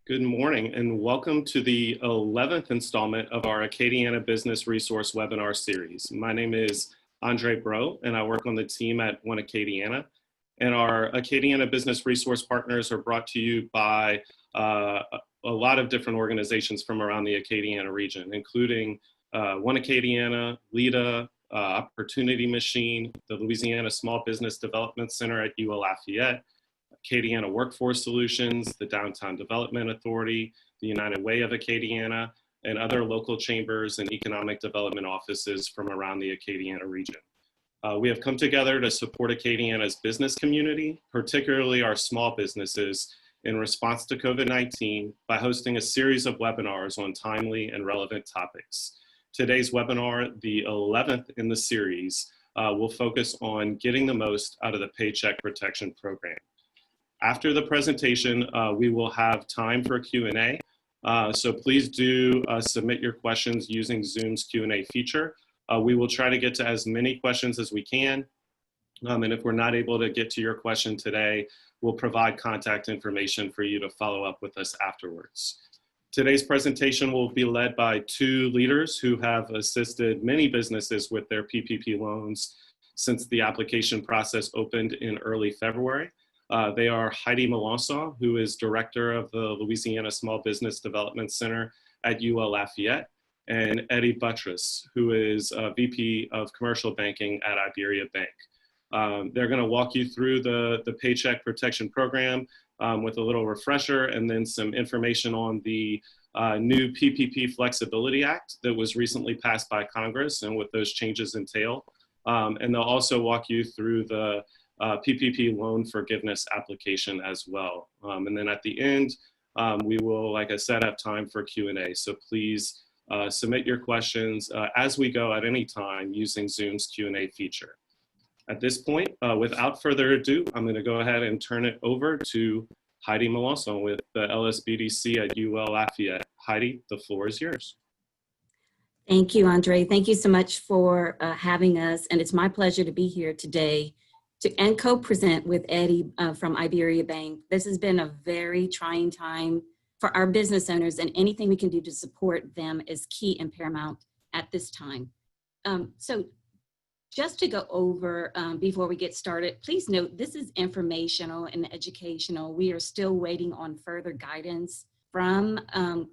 Good morning and welcome to the 11th installment of our Acadiana Business Resource webinar series. My name is Andre Bro and I work on the team at One Acadiana. And our Acadiana Business Resource partners are brought to you by a lot of different organizations from around the Acadiana region, including One Acadiana, LEDA, Opportunity Machine, the Louisiana Small Business Development Center at UL Lafayette, Acadiana Workforce Solutions, the Downtown Development Authority, the United Way of Acadiana, and other local chambers and economic development offices from around the Acadiana region. We have come together to support Acadiana's business community, particularly our small businesses, in response to COVID-19 by hosting a series of webinars on timely and relevant topics. Today's webinar, the 11th in the series, will focus on getting the most out of the Paycheck Protection Program. After the presentation, we will have time for Q&A. So please do submit your questions using Zoom's Q&A feature. We will try to get to as many questions as we can. And if we're not able to get to your question today, we'll provide contact information for you to follow up with us afterwards. Today's presentation will be led by two leaders who have assisted many businesses with their PPP loans since the application process opened in early February. They are Heidi Melanson, who is director of the Louisiana Small Business Development Center at UL Lafayette, and Eddie Buttress, who is VP of Commercial Banking at Iberia Bank. They're going to walk you through the Paycheck Protection Program with a little refresher and then some information on the new PPP Flexibility Act that was recently passed by Congress and what those changes entail. And they'll also walk you through the PPP loan forgiveness application as well. And then at the end, we will, like I said, have time for Q&A. So please submit your questions as we go at any time using Zoom's Q&A feature. At this point, without further ado, I'm going to go ahead and turn it over to Heidi Melanson with the LSBDC at UL Lafayette. Heidi, the floor is yours. Thank you, Andre. Thank you so much for having us. And it's my pleasure to be here today and co-present with Eddie from Iberia Bank. This has been a very trying time for our business owners, and anything we can do to support them is key and paramount at this time. So just to go over before we get started, please note this is informational and educational. We are still waiting on further guidance from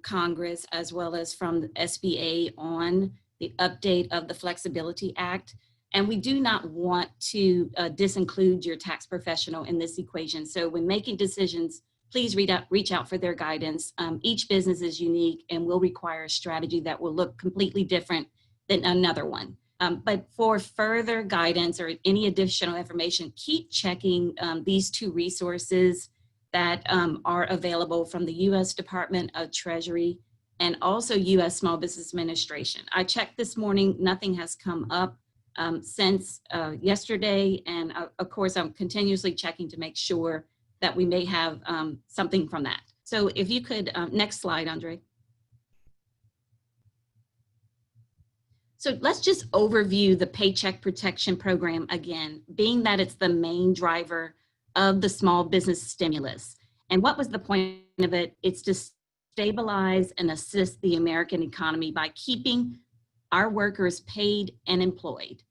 Congress as well as from the SBA on the update of the Flexibility Act. And we do not want to disinclude your tax professional in this equation. So when making decisions, please reach out for their guidance. Each business is unique and will require a strategy that will look completely different than another one. But for further guidance or any additional information, keep checking these two resources that are available from the U.S. Department of Treasury and also U.S. Small Business Administration. I checked this morning, nothing has come up since yesterday, and of course I'm continuously checking to make sure that we may have something from that. So if you could, next slide, Andre. So let's just overview the Paycheck Protection Program again, being that it's the main driver of the small business stimulus. And what was the point of it? It's to stabilize and assist the American economy by keeping our workers paid and employed.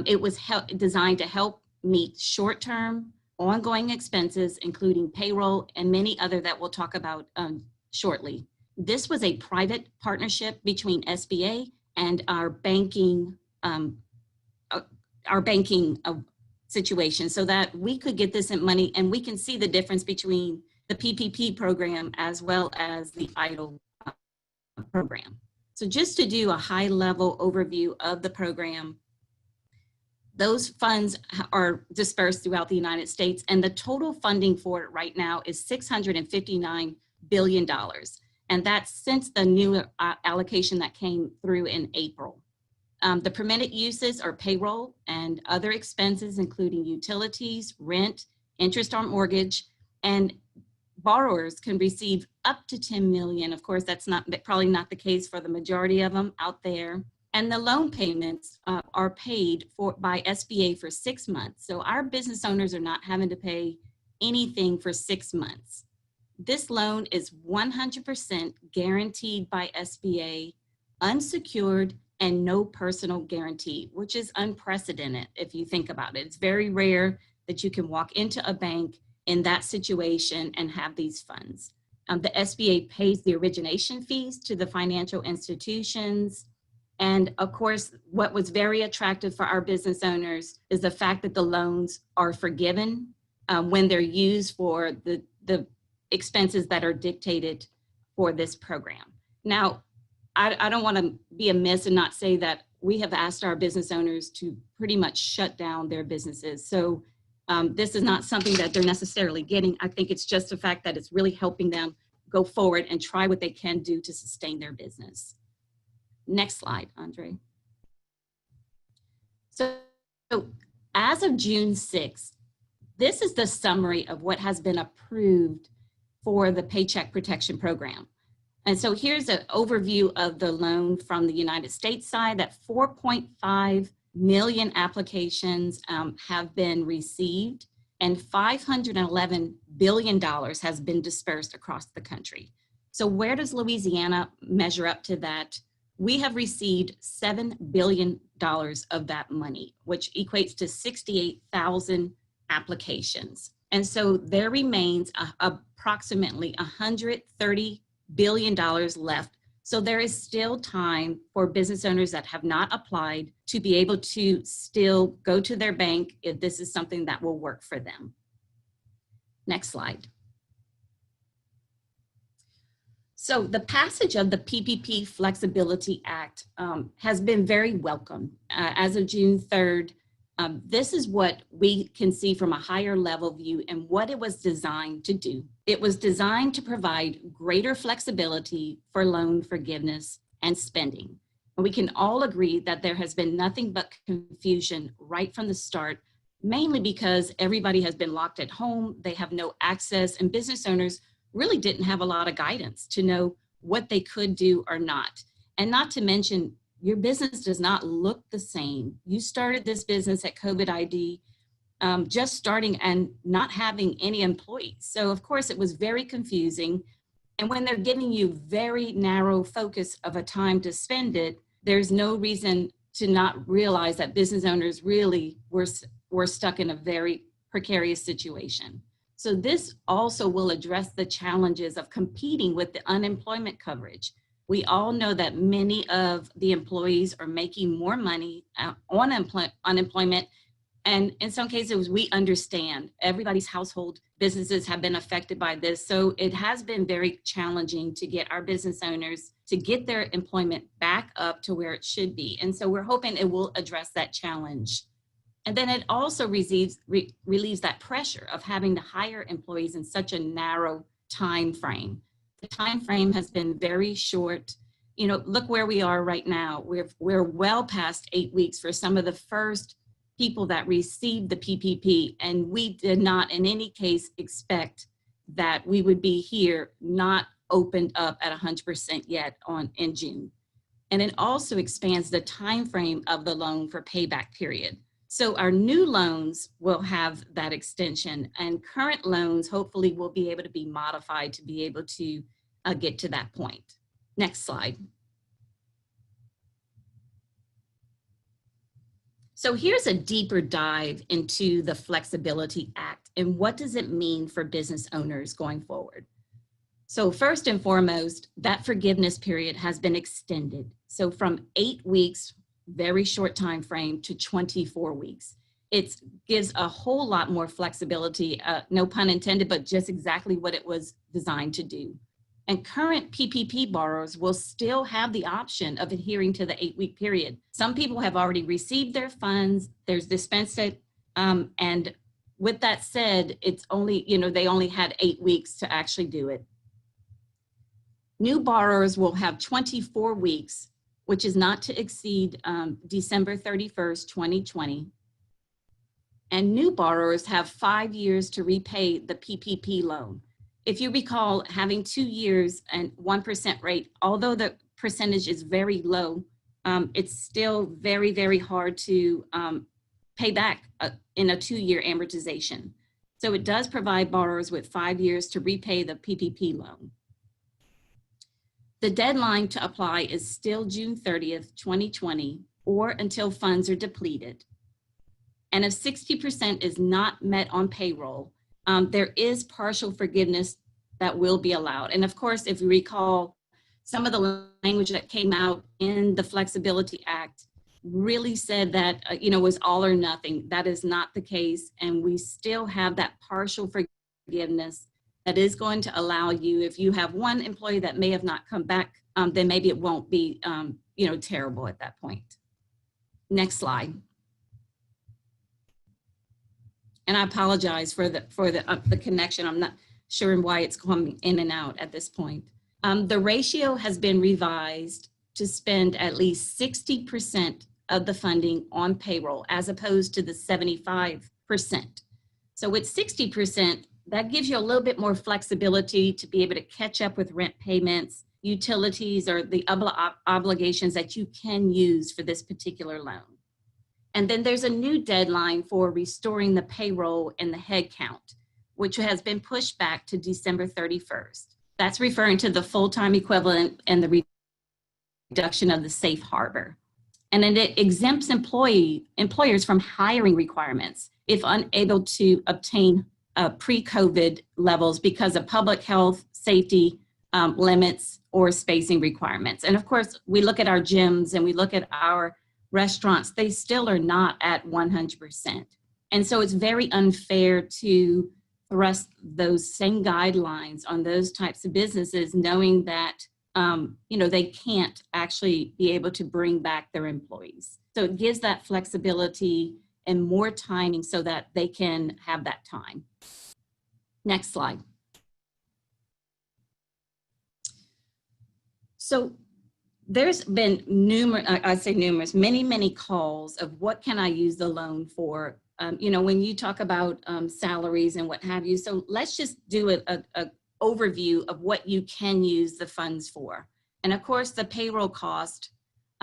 It was designed to help meet short-term, ongoing expenses, including payroll and many other that we'll talk about shortly. This was a private partnership between SBA and our banking situation so that we could get this in money, and we can see the difference between the PPP program as well as the EIDL program. So just to do a high-level overview of the program, those funds are dispersed throughout the United States, and the total funding for it right now is $659 billion. And that's since the new allocation that came through in April. The permitted uses are payroll and other expenses, including utilities, rent, interest on mortgage, and borrowers can receive up to $10 million. Of course, that's probably not the case for the majority of them out there. And the loan payments are paid by SBA for 6 months. So our business owners are not having to pay anything for 6 months. This loan is 100% guaranteed by SBA, unsecured, and no personal guarantee, which is unprecedented if you think about it. It's very rare that you can walk into a bank in that situation and have these funds. The SBA pays the origination fees to the financial institutions. And of course, what was very attractive for our business owners is the fact that the loans are forgiven when they're used for the expenses that are dictated for this program. Now, I don't want to be amiss and not say that we have asked our business owners to pretty much shut down their businesses. So this is not something that they're necessarily getting. I think it's just the fact that it's really helping them go forward and try what they can do to sustain their business. Next slide, Andre. So as of June 6th, this is the summary of what has been approved for the Paycheck Protection Program. And so here's an overview of the loan from the United States side, that 4.5 million applications have been received, and $511 billion has been dispersed across the country. So where does Louisiana measure up to that? We have received $7 billion of that money, which equates to 68,000 applications. And so there remains approximately $130 billion left. So there is still time for business owners that have not applied to be able to still go to their bank if this is something that will work for them. Next slide. So the passage of the PPP Flexibility Act has been very welcome. As of June 3rd, this is what we can see from a higher level view and what it was designed to do. It was designed to provide greater flexibility for loan forgiveness and spending. And we can all agree that there has been nothing but confusion right from the start, mainly because everybody has been locked at home, they have no access, and business owners really didn't have a lot of guidance to know what they could do or not. And not to mention, your business does not look the same. You started this business at COVID ID, just starting and not having any employees. So of course it was very confusing. And when they're giving you very narrow focus of a time to spend it, there's no reason to not realize that business owners really were stuck in a very precarious situation. So this also will address the challenges of competing with the unemployment coverage. We all know that many of the employees are making more money on unemployment. And in some cases, we understand everybody's household businesses have been affected by this. So it has been very challenging to get our business owners to get their employment back up to where it should be. And so we're hoping it will address that challenge. And then it also relieves that pressure of having to hire employees in such a narrow time frame. The time frame has been very short. You know, look where we are right now. We're well past 8 weeks for some of the first people that received the PPP, and we did not in any case expect that we would be here not opened up at 100% yet in June. And it also expands the time frame of the loan for payback period. So our new loans will have that extension, and current loans hopefully will be able to be modified to be able to get to that point. Next slide. So here's a deeper dive into the Flexibility Act and what does it mean for business owners going forward. So first and foremost, that forgiveness period has been extended. So from 8 weeks, very short time frame, to 24 weeks. It gives a whole lot more flexibility, no pun intended, but just exactly what it was designed to do. And current PPP borrowers will still have the option of adhering to the 8-week period. Some people have already received their funds, there's dispensed, and with that said, it's only, they only had 8 weeks to actually do it. New borrowers will have 24 weeks, which is not to exceed December 31st, 2020. And new borrowers have 5 years to repay the PPP loan. If you recall, having 2 years and 1% rate, although the percentage is very low, it's still very, very hard to pay back in a 2-year amortization. So it does provide borrowers with 5 years to repay the PPP loan. The deadline to apply is still June 30th, 2020, or until funds are depleted. And if 60% is not met on payroll, there is partial forgiveness that will be allowed. And of course, if you recall, some of the language that came out in the Flexibility Act really said that, was all or nothing. That is not the case. And we still have that partial forgiveness that is going to allow you, if you have one employee that may have not come back, then maybe it won't be, terrible at that point. Next slide. And I apologize for the connection. I'm not sure why it's coming in and out at this point. The ratio has been revised to spend at least 60% of the funding on payroll as opposed to the 75%. So with 60%, that gives you a little bit more flexibility to be able to catch up with rent payments, utilities, or the obligations that you can use for this particular loan. And then there's a new deadline for restoring the payroll and the head count, which has been pushed back to December 31st. That's referring to the full-time equivalent and the reduction of the safe harbor. And then it exempts employers from hiring requirements if unable to obtain pre-COVID levels because of public health, safety limits, or spacing requirements. And of course, we look at our gyms and we look at our restaurants, they still are not at 100%. And so it's very unfair to thrust those same guidelines on those types of businesses, knowing that they can't actually be able to bring back their employees. So it gives that flexibility and more timing so that they can have that time. Next slide. So there's been many calls of what can I use the loan for? When you talk about salaries and what have you. So let's just do a overview of what you can use the funds for. And of course, the payroll cost,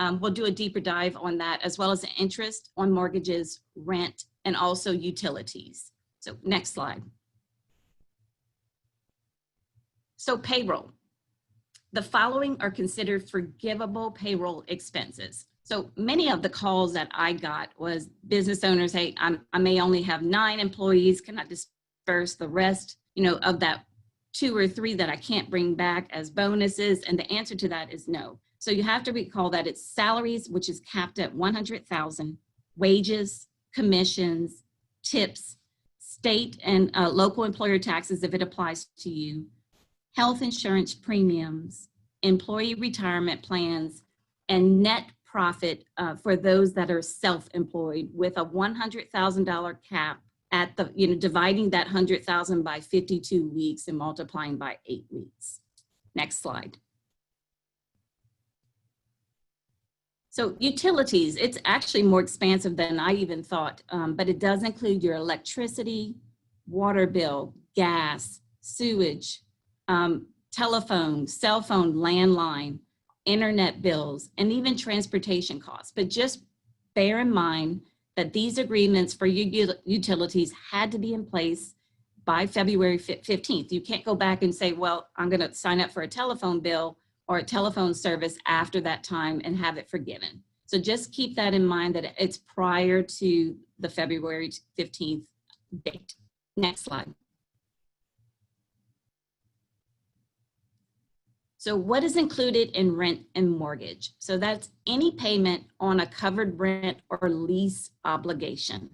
we'll do a deeper dive on that, as well as the interest on mortgages, rent, and also utilities. So next slide. So payroll. The following are considered forgivable payroll expenses. So many of the calls that I got was business owners, hey, I may only have 9 employees, cannot disperse the rest, of that 2 or 3 that I can't bring back as bonuses. And the answer to that is no. So you have to recall that it's salaries, which is capped at $100,000, wages, commissions, tips, state and local employer taxes if it applies to you, health insurance premiums, employee retirement plans, and net profit for those that are self-employed with a $100,000 cap at the, dividing that 100,000 by 52 weeks and multiplying by 8 weeks. Next slide. So utilities, it's actually more expansive than I even thought, but it does include your electricity, water bill, gas, sewage, telephone, cell phone, landline, internet bills, and even transportation costs. But just bear in mind that these agreements for your utilities had to be in place by February 15th. You can't go back and say, well, I'm going to sign up for a telephone bill or a telephone service after that time and have it forgiven. So just keep that in mind, that it's prior to the February 15th date. Next slide. So what is included in rent and mortgage? So that's any payment on a covered rent or lease obligation,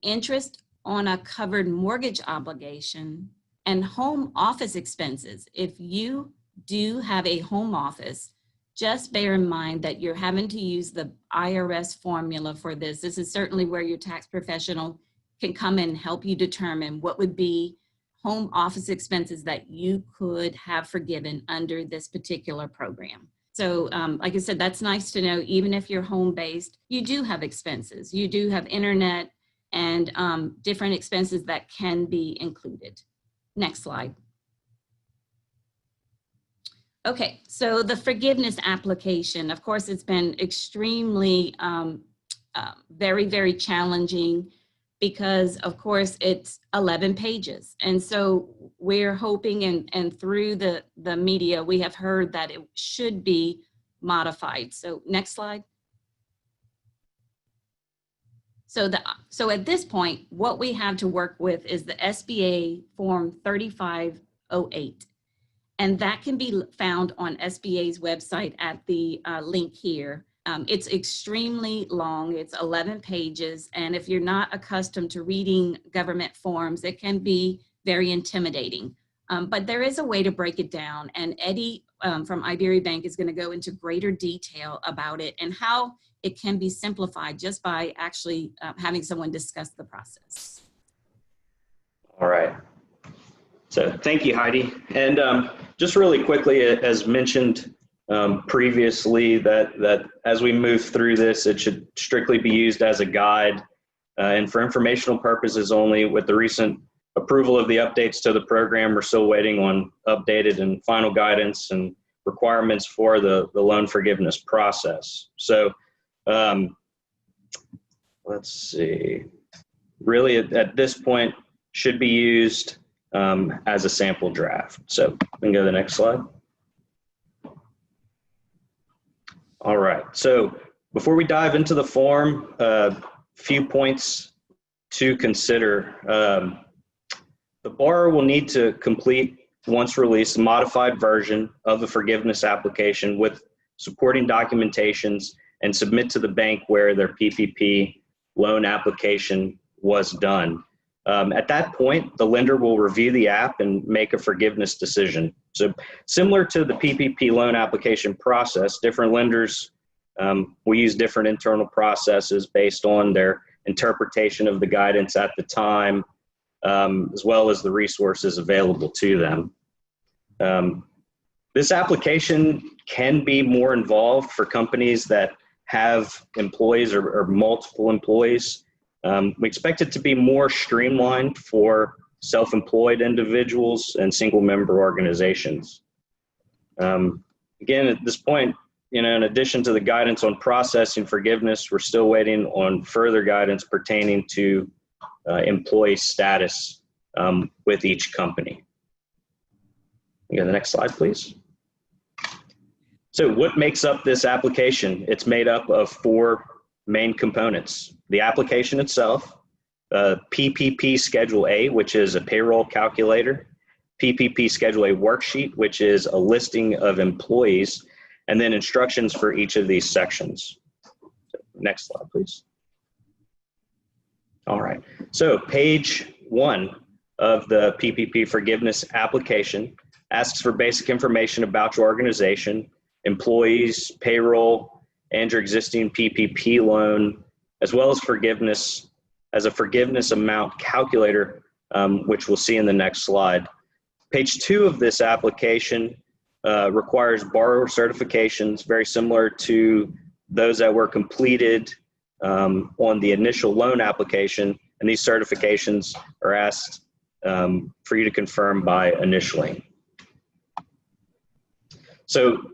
interest on a covered mortgage obligation, and home office expenses. If you do have a home office, just bear in mind that you're having to use the IRS formula for this. This is certainly where your tax professional can come in and help you determine what would be home office expenses that you could have forgiven under this particular program. So like I said, that's nice to know. Even if you're home-based, you do have expenses. You do have internet and different expenses that can be included. Next slide. Okay, so the forgiveness application, of course, it's been extremely very, very challenging, because of course it's 11 pages. And so we're hoping, and through the media, we have heard that it should be modified. So next slide. So at this point, what we have to work with is the SBA Form 3508. And that can be found on SBA's website at the link here. It's extremely long, it's 11 pages. And if you're not accustomed to reading government forms, it can be very intimidating. But there is a way to break it down. And Eddie from Iberia Bank is going to go into greater detail about it and how it can be simplified just by actually having someone discuss the process. All right. So thank you, Heidi. And just really quickly, as mentioned previously, that as we move through this, it should strictly be used as a guide and for informational purposes only. With the recent approval of the updates to the program, we're still waiting on updated and final guidance and requirements for the loan forgiveness process. So let's see, really at this point should be used as a sample draft. So we can go to the next slide. All right, so before we dive into the form, a few points to consider. The borrower will need to complete, once released, a modified version of the forgiveness application with supporting documentations and submit to the bank where their PPP loan application was done. At that point, the lender will review the app and make a forgiveness decision. So similar to the PPP loan application process, different lenders will use different internal processes based on their interpretation of the guidance at the time, as well as the resources available to them. This application can be more involved for companies that have employees or multiple employees. We expect it to be more streamlined for self-employed individuals and single-member organizations. Again, at this point, in addition to the guidance on processing forgiveness, we're still waiting on further guidance pertaining to employee status with each company. You go to the next slide, please. So what makes up this application? It's made up of 4 main components: the application itself, PPP Schedule A, which is a payroll calculator, PPP Schedule A worksheet, which is a listing of employees, and then instructions for each of these sections. Next slide, please. All right, so page 1 of the PPP forgiveness application asks for basic information about your organization, employees, payroll, and your existing PPP loan, as well as forgiveness as a forgiveness amount calculator, which we'll see in the next slide. Page 2 of this application requires borrower certifications, very similar to those that were completed on the initial loan application, and these certifications are asked for you to confirm by initialing. So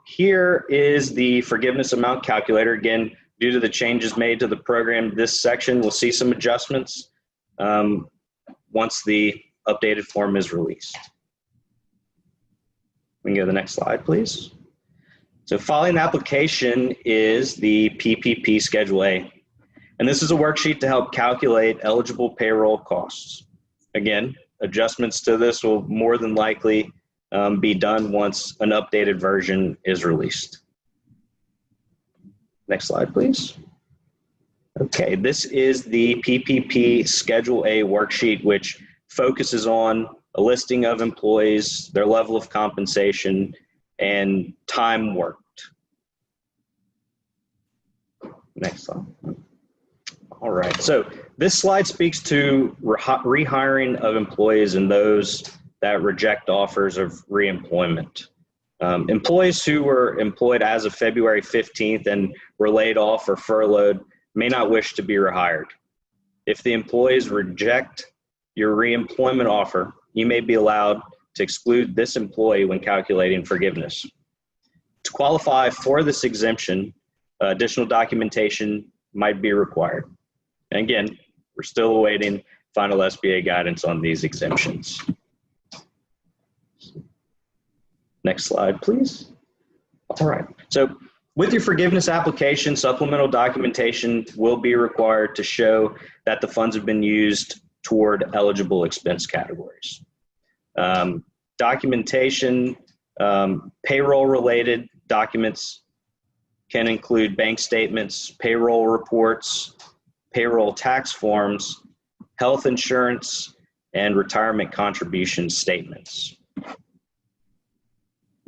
here is the forgiveness amount calculator. Again, due to the changes made to the program, this section will see some adjustments once the updated form is released. We can go to the next slide, please. So following the application is the PPP Schedule A. And this is a worksheet to help calculate eligible payroll costs. Again, adjustments to this will more than likely be done once an updated version is released. Next slide, please. Okay, this is the PPP Schedule A worksheet, which focuses on a listing of employees, their level of compensation, and time worked. Next slide. All right, so this slide speaks to rehiring of employees and those that reject offers of reemployment. Employees who were employed as of February 15th and were laid off or furloughed may not wish to be rehired. If the employees reject your reemployment offer, you may be allowed to exclude this employee when calculating forgiveness. To qualify for this exemption, additional documentation might be required. And again, We're still awaiting final SBA guidance on these exemptions. Next slide, please. All right. So with your forgiveness application, supplemental documentation will be required to show that the funds have been used toward eligible expense categories. Documentation, payroll-related documents can include bank statements, payroll reports, payroll tax forms, health insurance, and retirement contribution statements.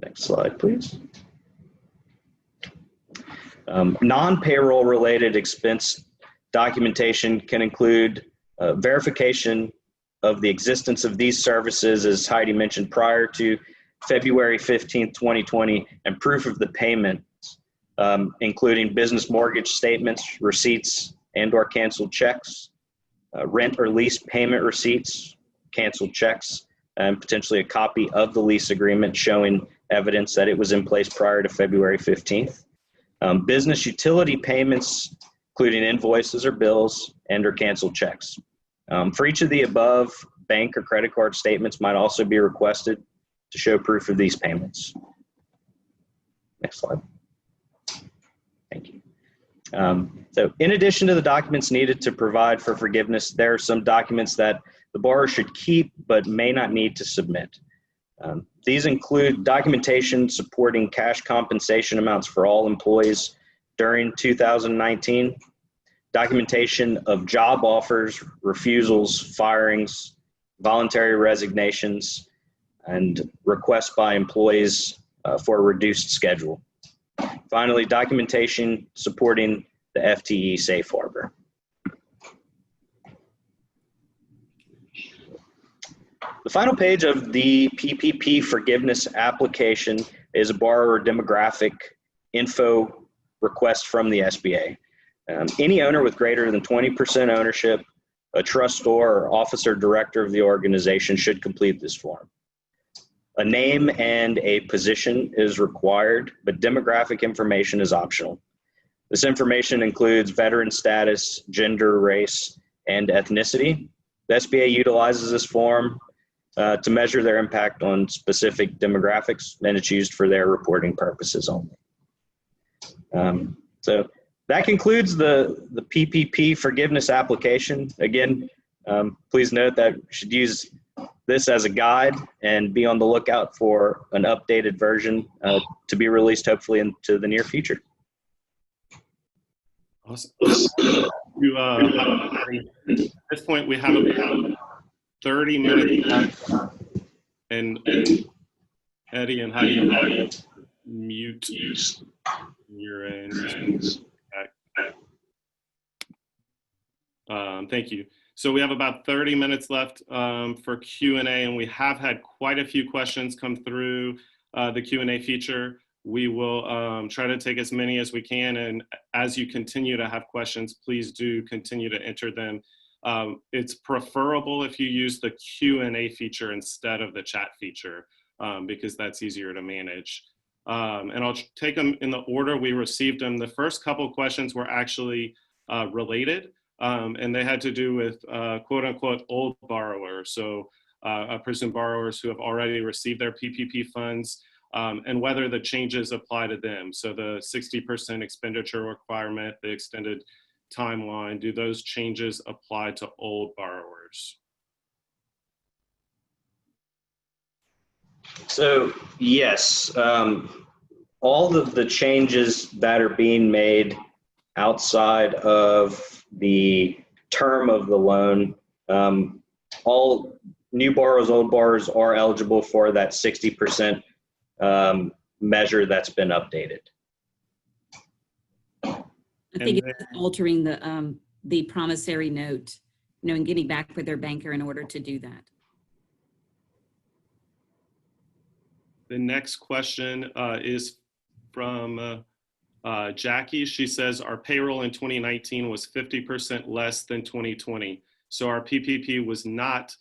Next slide, please. Non-payroll related expense documentation can include verification of the existence of these services, as Heidi mentioned, prior to February 15th, 2020, and proof of the payment, including business mortgage statements, receipts, and/or canceled checks, rent or lease payment receipts, canceled checks, and potentially a copy of the lease agreement showing evidence that it was in place prior to February 15th. Business utility payments, including invoices or bills and/or canceled checks. For each of the above, bank or credit card statements might also be requested to show proof of these payments. Next slide. Thank you. So in addition to the documents needed to provide for forgiveness, there are some documents that the borrower should keep but may not need to submit. These include documentation supporting cash compensation amounts for all employees during 2019, documentation of job offers, refusals, firings, voluntary resignations, and requests by employees for a reduced schedule. Finally, documentation supporting the FTE safe harbor. The final page of the PPP forgiveness application is a borrower demographic info request from the SBA. Any owner with greater than 20% ownership, a trustor or officer director of the organization should complete this form. A name and a position is required, but demographic information is optional. This information includes veteran status, gender, race, and ethnicity. The SBA utilizes this form to measure their impact on specific demographics, and it's used for their reporting purposes only. So that concludes the PPP forgiveness application. Again, please note that you should use this as a guide and be on the lookout for an updated version to be released hopefully into the near future. Awesome. At this point, we have about 30 minutes left. And Eddie and Heidi, mute your end. Thank you. So we have about 30 minutes left for Q&A, and we have had quite a few questions come through the Q&A feature. We will try to take as many as we can, and as you continue to have questions, please do continue to enter them. It's preferable if you use the Q&A feature instead of the chat feature because that's easier to manage. And I'll take them in the order we received them. The first couple of questions were actually related. And they had to do with quote unquote old borrowers. So I presume borrowers who have already received their PPP funds and whether the changes apply to them. So the 60% expenditure requirement, the extended timeline, do those changes apply to old borrowers? So yes, all of the changes that are being made outside of the term of the loan, all new borrowers, old borrowers are eligible for that 60% measure that's been updated. I think it's altering the promissory note, and getting back with their banker in order to do that. The next question is from Jackie. She says, our payroll in 2019 was 50% less than 2020. So our PPP was not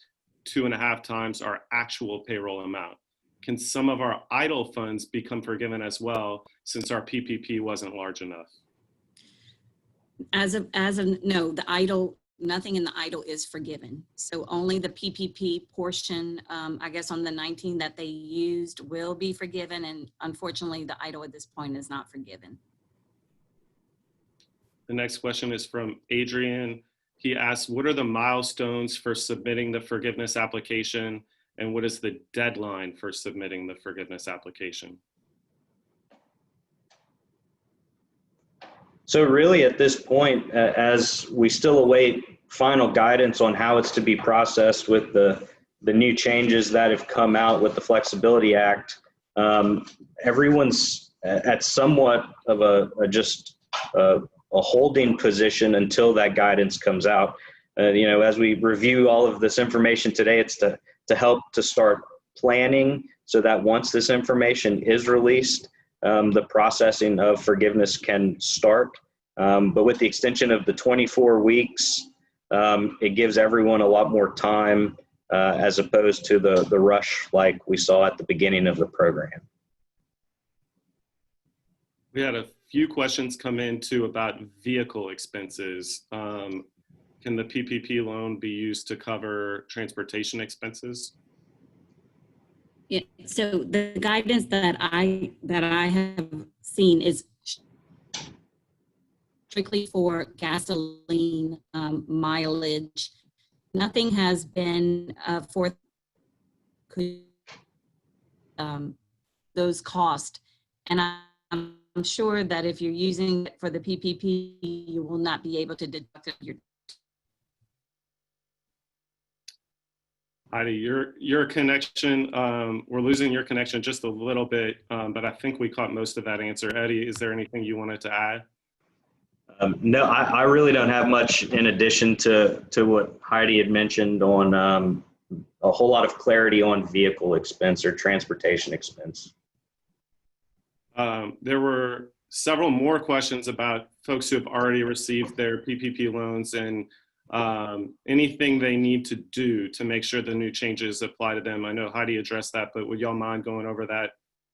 2.5 times our actual payroll amount. Can some of our idle funds become forgiven as well, since our PPP wasn't large enough? No, the idle nothing in the EIDL is forgiven. So only the PPP portion, I guess on the 19 that they used will be forgiven. And unfortunately, the EIDL at this point is not forgiven. The next question is from Adrian. He asks, what are the milestones for submitting the forgiveness application? And what is the deadline for submitting the forgiveness application? So really at this point, as we still await final guidance on how it's to be processed with the new changes that have come out with the Flexibility Act, everyone's at somewhat of a holding position until that guidance comes out. As we review all of this information today, it's to help to start planning so that once this information is released, the processing of forgiveness can start. But with the extension of the 24 weeks, it gives everyone a lot more time as opposed to the rush like we saw at the beginning of the program. We had a few questions come in too about vehicle expenses. Can the PPP loan be used to cover transportation expenses? Yeah, so the guidance that I have seen is strictly for gasoline mileage. Nothing has been for those costs, and I'm sure that if you're using it for the PPP, you will not be able to deduct your. Heidi, your connection, we're losing your connection just a little bit, but I think we caught most of that answer. Eddie, is there anything you wanted to add? No, I really don't have much in addition to what Heidi had mentioned on a whole lot of clarity on vehicle expense or transportation expense. There were several more questions about folks who have already received their PPP loans and anything they need to do to make sure the new changes apply to them. I know Heidi addressed that, but would y'all mind going over that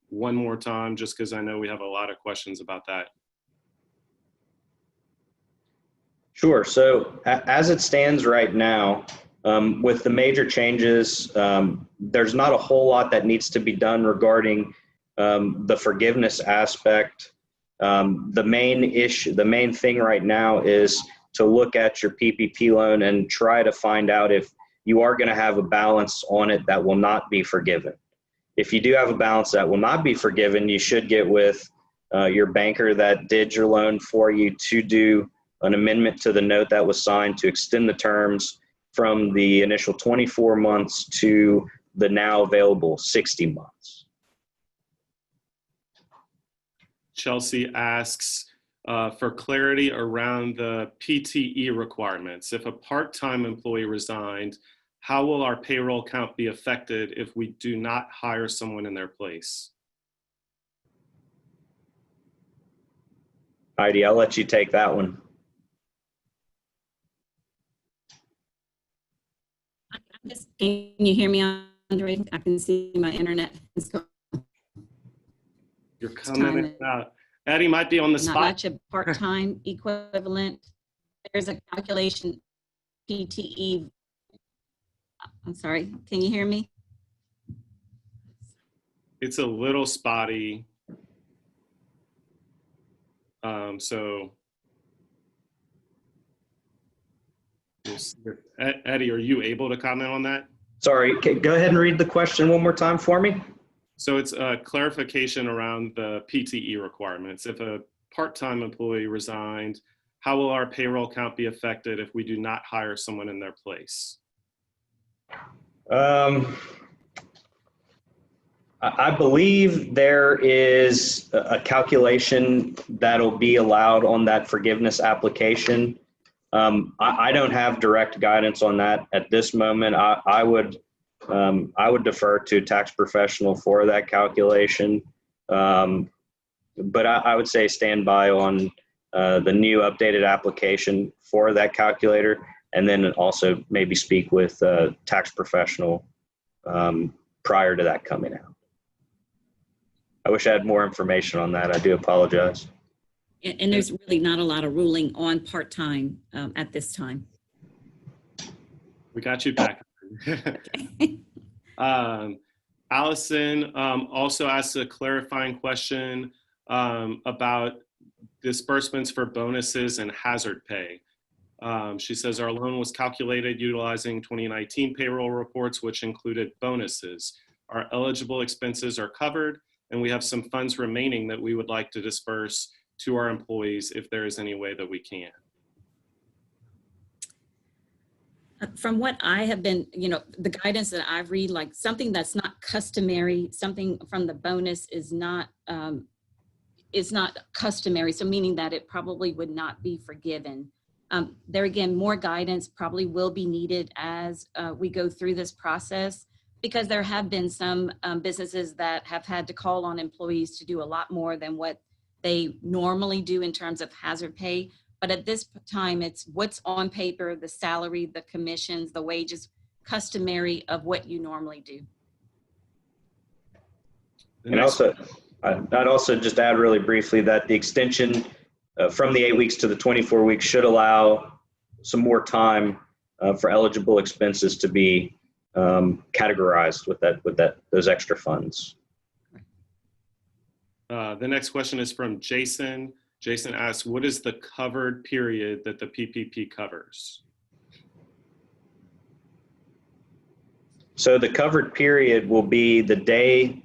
one more time, just because I know we have a lot of questions about that. Sure. So as it stands right now, with the major changes, there's not a whole lot that needs to be done regarding the forgiveness aspect. The main thing right now is to look at your PPP loan and try to find out if you are going to have a balance on it that will not be forgiven. If you do have a balance that will not be forgiven, you should get with your banker that did your loan for you to do an amendment to the note that was signed to extend the terms from the initial 24 months to the now available 60 months. Chelsea asks for clarity around the PTE requirements. If a part-time employee resigned, how will our payroll count be affected if we do not hire someone in their place? Heidi, I'll let you take that one. Can you hear me, Andre? I can see my internet. You're coming in and out. Eddie might be on the spot. Not much a part-time equivalent. There's a calculation PTE. I'm sorry, can you hear me? It's a little spotty. So Eddie, are you able to comment on that? Sorry, go ahead and read the question one more time for me. So it's a clarification around the PTE requirements. If a part-time employee resigned, how will our payroll count be affected if we do not hire someone in their place? I believe there is a calculation that'll be allowed on that forgiveness application. I don't have direct guidance on that at this moment. I would defer to a tax professional for that calculation. But I would say stand by on the new updated application for that calculator, and then also maybe speak with a tax professional prior to that coming out. I wish I had more information on that. I do apologize. And there's really not a lot of ruling on part-time at this time. We got you back. Allison also asked a clarifying question about disbursements for bonuses and hazard pay. She says our loan was calculated utilizing 2019 payroll reports, which included bonuses. Our eligible expenses are covered, and we have some funds remaining that we would like to disperse to our employees if there is any way that we can. From what I have been, the guidance that I've read, like something that's not customary, something from the bonus is not customary. So meaning that it probably would not be forgiven. There again, more guidance probably will be needed as we go through this process, because there have been some businesses that have had to call on employees to do a lot more than what they normally do in terms of hazard pay. But at this time, it's what's on paper, the salary, the commissions, the wages, customary of what you normally do. And also, I'd also just add really briefly that the extension from the 8 weeks to the 24 weeks should allow some more time for eligible expenses to be categorized with those extra funds. The next question is from Jason. Jason asks, what is the covered period that the PPP covers? So the covered period will be the day,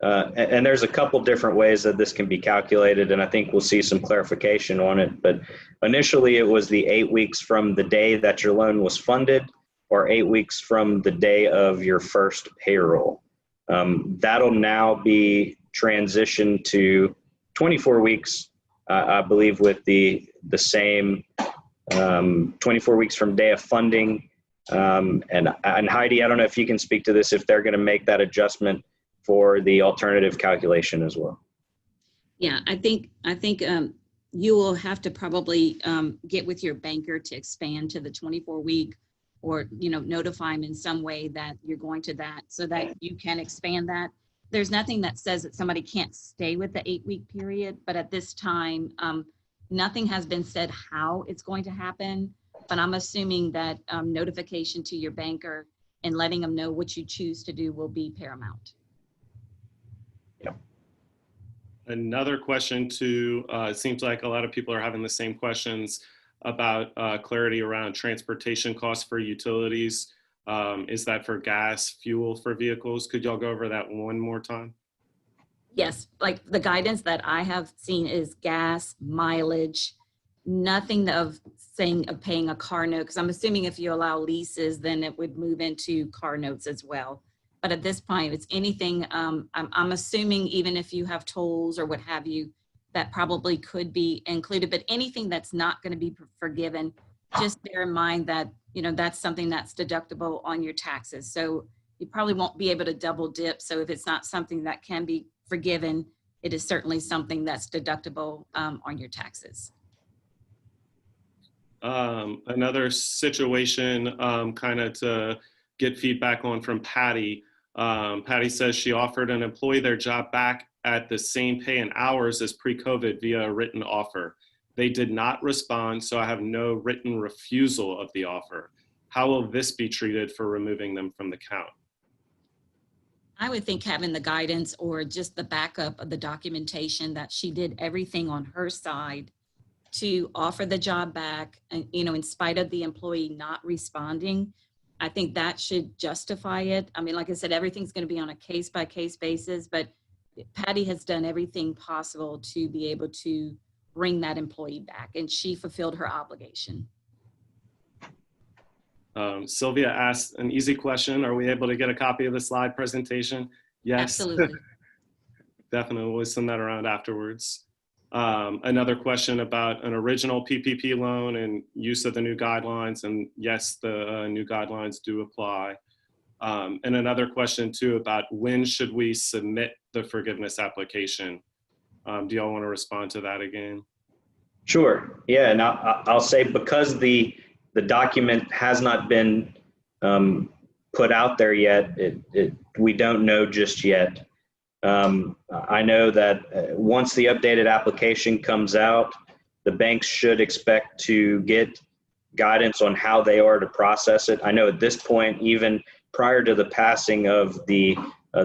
and there's a couple different ways that this can be calculated, and I think we'll see some clarification on it. But initially it was the 8 weeks from the day that your loan was funded, or 8 weeks from the day of your first payroll. That'll now be transitioned to 24 weeks, I believe, with the same 24 weeks from day of funding. And Heidi, I don't know if you can speak to this, if they're going to make that adjustment for the alternative calculation as well. Yeah, I think you will have to probably get with your banker to expand to the 24-week, or notify them in some way that you're going to that, so that you can expand that. There's nothing that says that somebody can't stay with the 8-week period, but at this time, nothing has been said how it's going to happen. But I'm assuming that notification to your banker and letting them know what you choose to do will be paramount. Yeah. Another question too, it seems like a lot of people are having the same questions about clarity around transportation costs for utilities. Is that for gas, fuel for vehicles? Could y'all go over that one more time? Yes, like the guidance that I have seen is gas, mileage, nothing of saying of paying a car note, because I'm assuming if you allow leases, then it would move into car notes as well. But at this point, it's anything, I'm assuming even if you have tolls or what have you, that probably could be included, but anything that's not going to be forgiven, just bear in mind that, that's something that's deductible on your taxes. So you probably won't be able to double dip. So if it's not something that can be forgiven, it is certainly something that's deductible on your taxes. Another situation kind of to get feedback on from Patty. Patty says she offered an employee their job back at the same pay and hours as pre-COVID via a written offer. They did not respond, so I have no written refusal of the offer. How will this be treated for removing them from the count? I would think having the guidance or just the backup of the documentation that she did everything on her side to offer the job back, and in spite of the employee not responding, I think that should justify it. I mean, like I said, everything's going to be on a case-by-case basis, but Patty has done everything possible to be able to bring that employee back, and she fulfilled her obligation. Sylvia asked an easy question. Are we able to get a copy of the slide presentation? Yes. Absolutely. Definitely. We'll send that around afterwards. Another question about an original PPP loan and use of the new guidelines. And yes, the new guidelines do apply. And another question too about when should we submit the forgiveness application? Do y'all want to respond to that again? Sure. Yeah, and I'll say, because the document has not been put out there yet, we don't know just yet. I know that once the updated application comes out, the banks should expect to get guidance on how they are to process it. I know at this point, even prior to the passing of the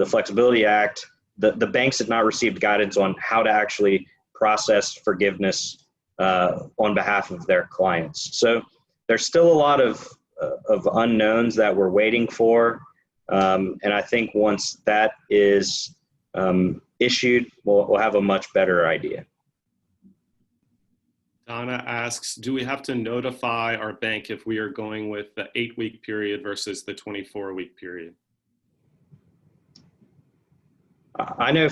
Flexibility Act, the banks had not received guidance on how to actually process forgiveness on behalf of their clients. So there's still a lot of unknowns that we're waiting for. And I think once that is issued, we'll have a much better idea. Donna asks, do we have to notify our bank if we are going with the 8-week period versus the 24-week period? I know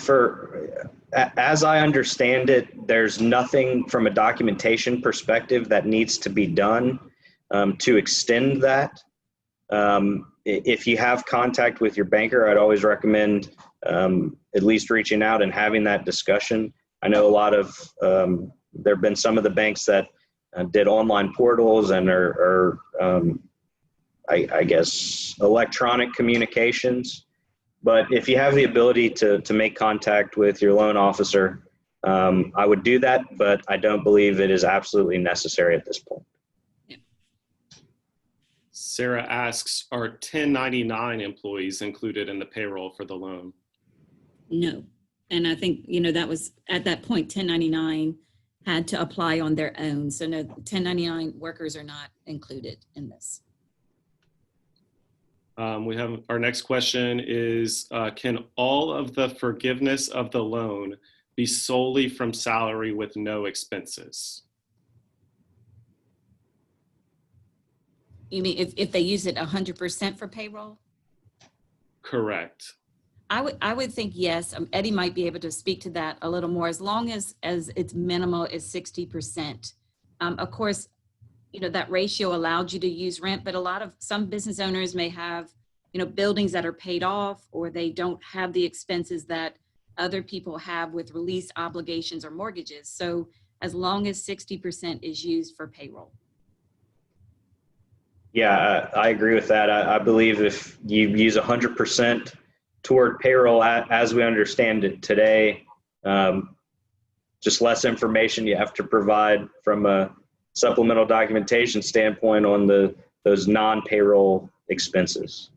as I understand it, there's nothing from a documentation perspective that needs to be done to extend that. If you have contact with your banker, I'd always recommend at least reaching out and having that discussion. I know a lot of, there have been some of the banks that did online portals and are I guess, electronic communications. But if you have the ability to make contact with your loan officer, I would do that, but I don't believe it is absolutely necessary at this point. Sarah asks, are 1099 employees included in the payroll for the loan? No. And I think, that was at that point, 1099 had to apply on their own. So no, 1099 workers are not included in this. We have our next question is, can all of the forgiveness of the loan be solely from salary with no expenses? You mean if they use it 100% for payroll? Correct. I would think yes. Eddie might be able to speak to that a little more, as long as its minimal is 60%. Of course, that ratio allowed you to use rent, but some business owners may have, buildings that are paid off, or they don't have the expenses that other people have with release obligations or mortgages. So as long as 60% is used for payroll. Yeah, I agree with that. I believe if you use 100% toward payroll as we understand it today, just less information you have to provide from a supplemental documentation standpoint on those non-payroll expenses.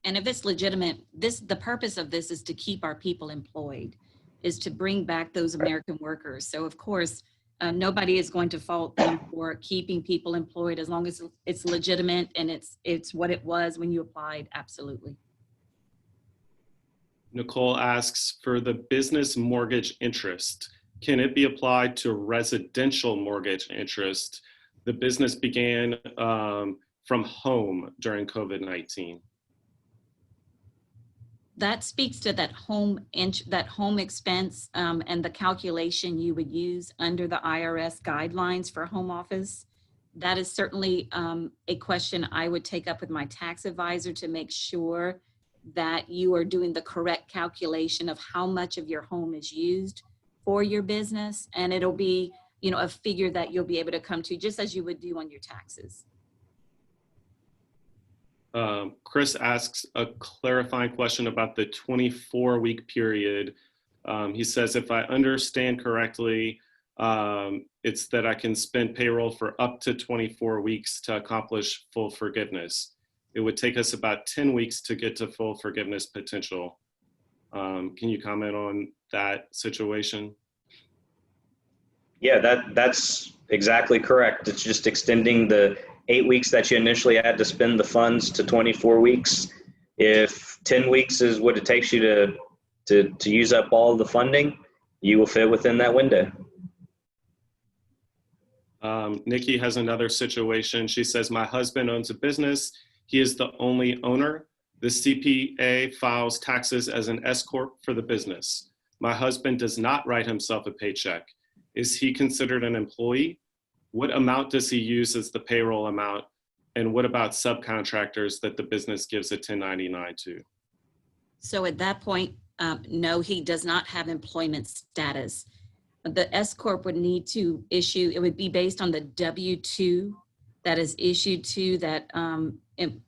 And if it's legitimate, the purpose of this is to keep our people employed, is to bring back those American workers. So of course, nobody is going to fault them for keeping people employed as long as it's legitimate and it's what it was when you applied. Absolutely. Nicole asks, for the business mortgage interest, can it be applied to residential mortgage interest? The business began from home during COVID-19. That speaks to that home expense and the calculation you would use under the IRS guidelines for home office. That is certainly a question I would take up with my tax advisor to make sure that you are doing the correct calculation of how much of your home is used for your business. And it'll be, a figure that you'll be able to come to just as you would do on your taxes. Chris asks a clarifying question about the 24-week period. He says, if I understand correctly, it's that I can spend payroll for up to 24 weeks to accomplish full forgiveness. It would take us about 10 weeks to get to full forgiveness potential. Can you comment on that situation? Yeah, that's exactly correct. It's just extending the 8 weeks that you initially had to spend the funds to 24 weeks. If 10 weeks is what it takes you to use up all of the funding, you will fit within that window. Nikki has another situation. She says, my husband owns a business. He is the only owner. The CPA files taxes as an S Corp for the business. My husband does not write himself a paycheck. Is he considered an employee? What amount does he use as the payroll amount? And what about subcontractors that the business gives a 1099 to? So at that point, no, he does not have employment status. The S Corp would need to issue, it would be based on the W-2 that is issued to that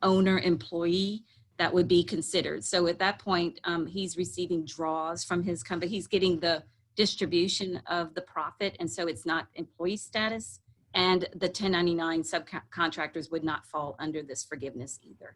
owner employee that would be considered. So at that point, he's receiving draws from his company. He's getting the distribution of the profit. And so it's not employee status. And the 1099 subcontractors would not fall under this forgiveness either.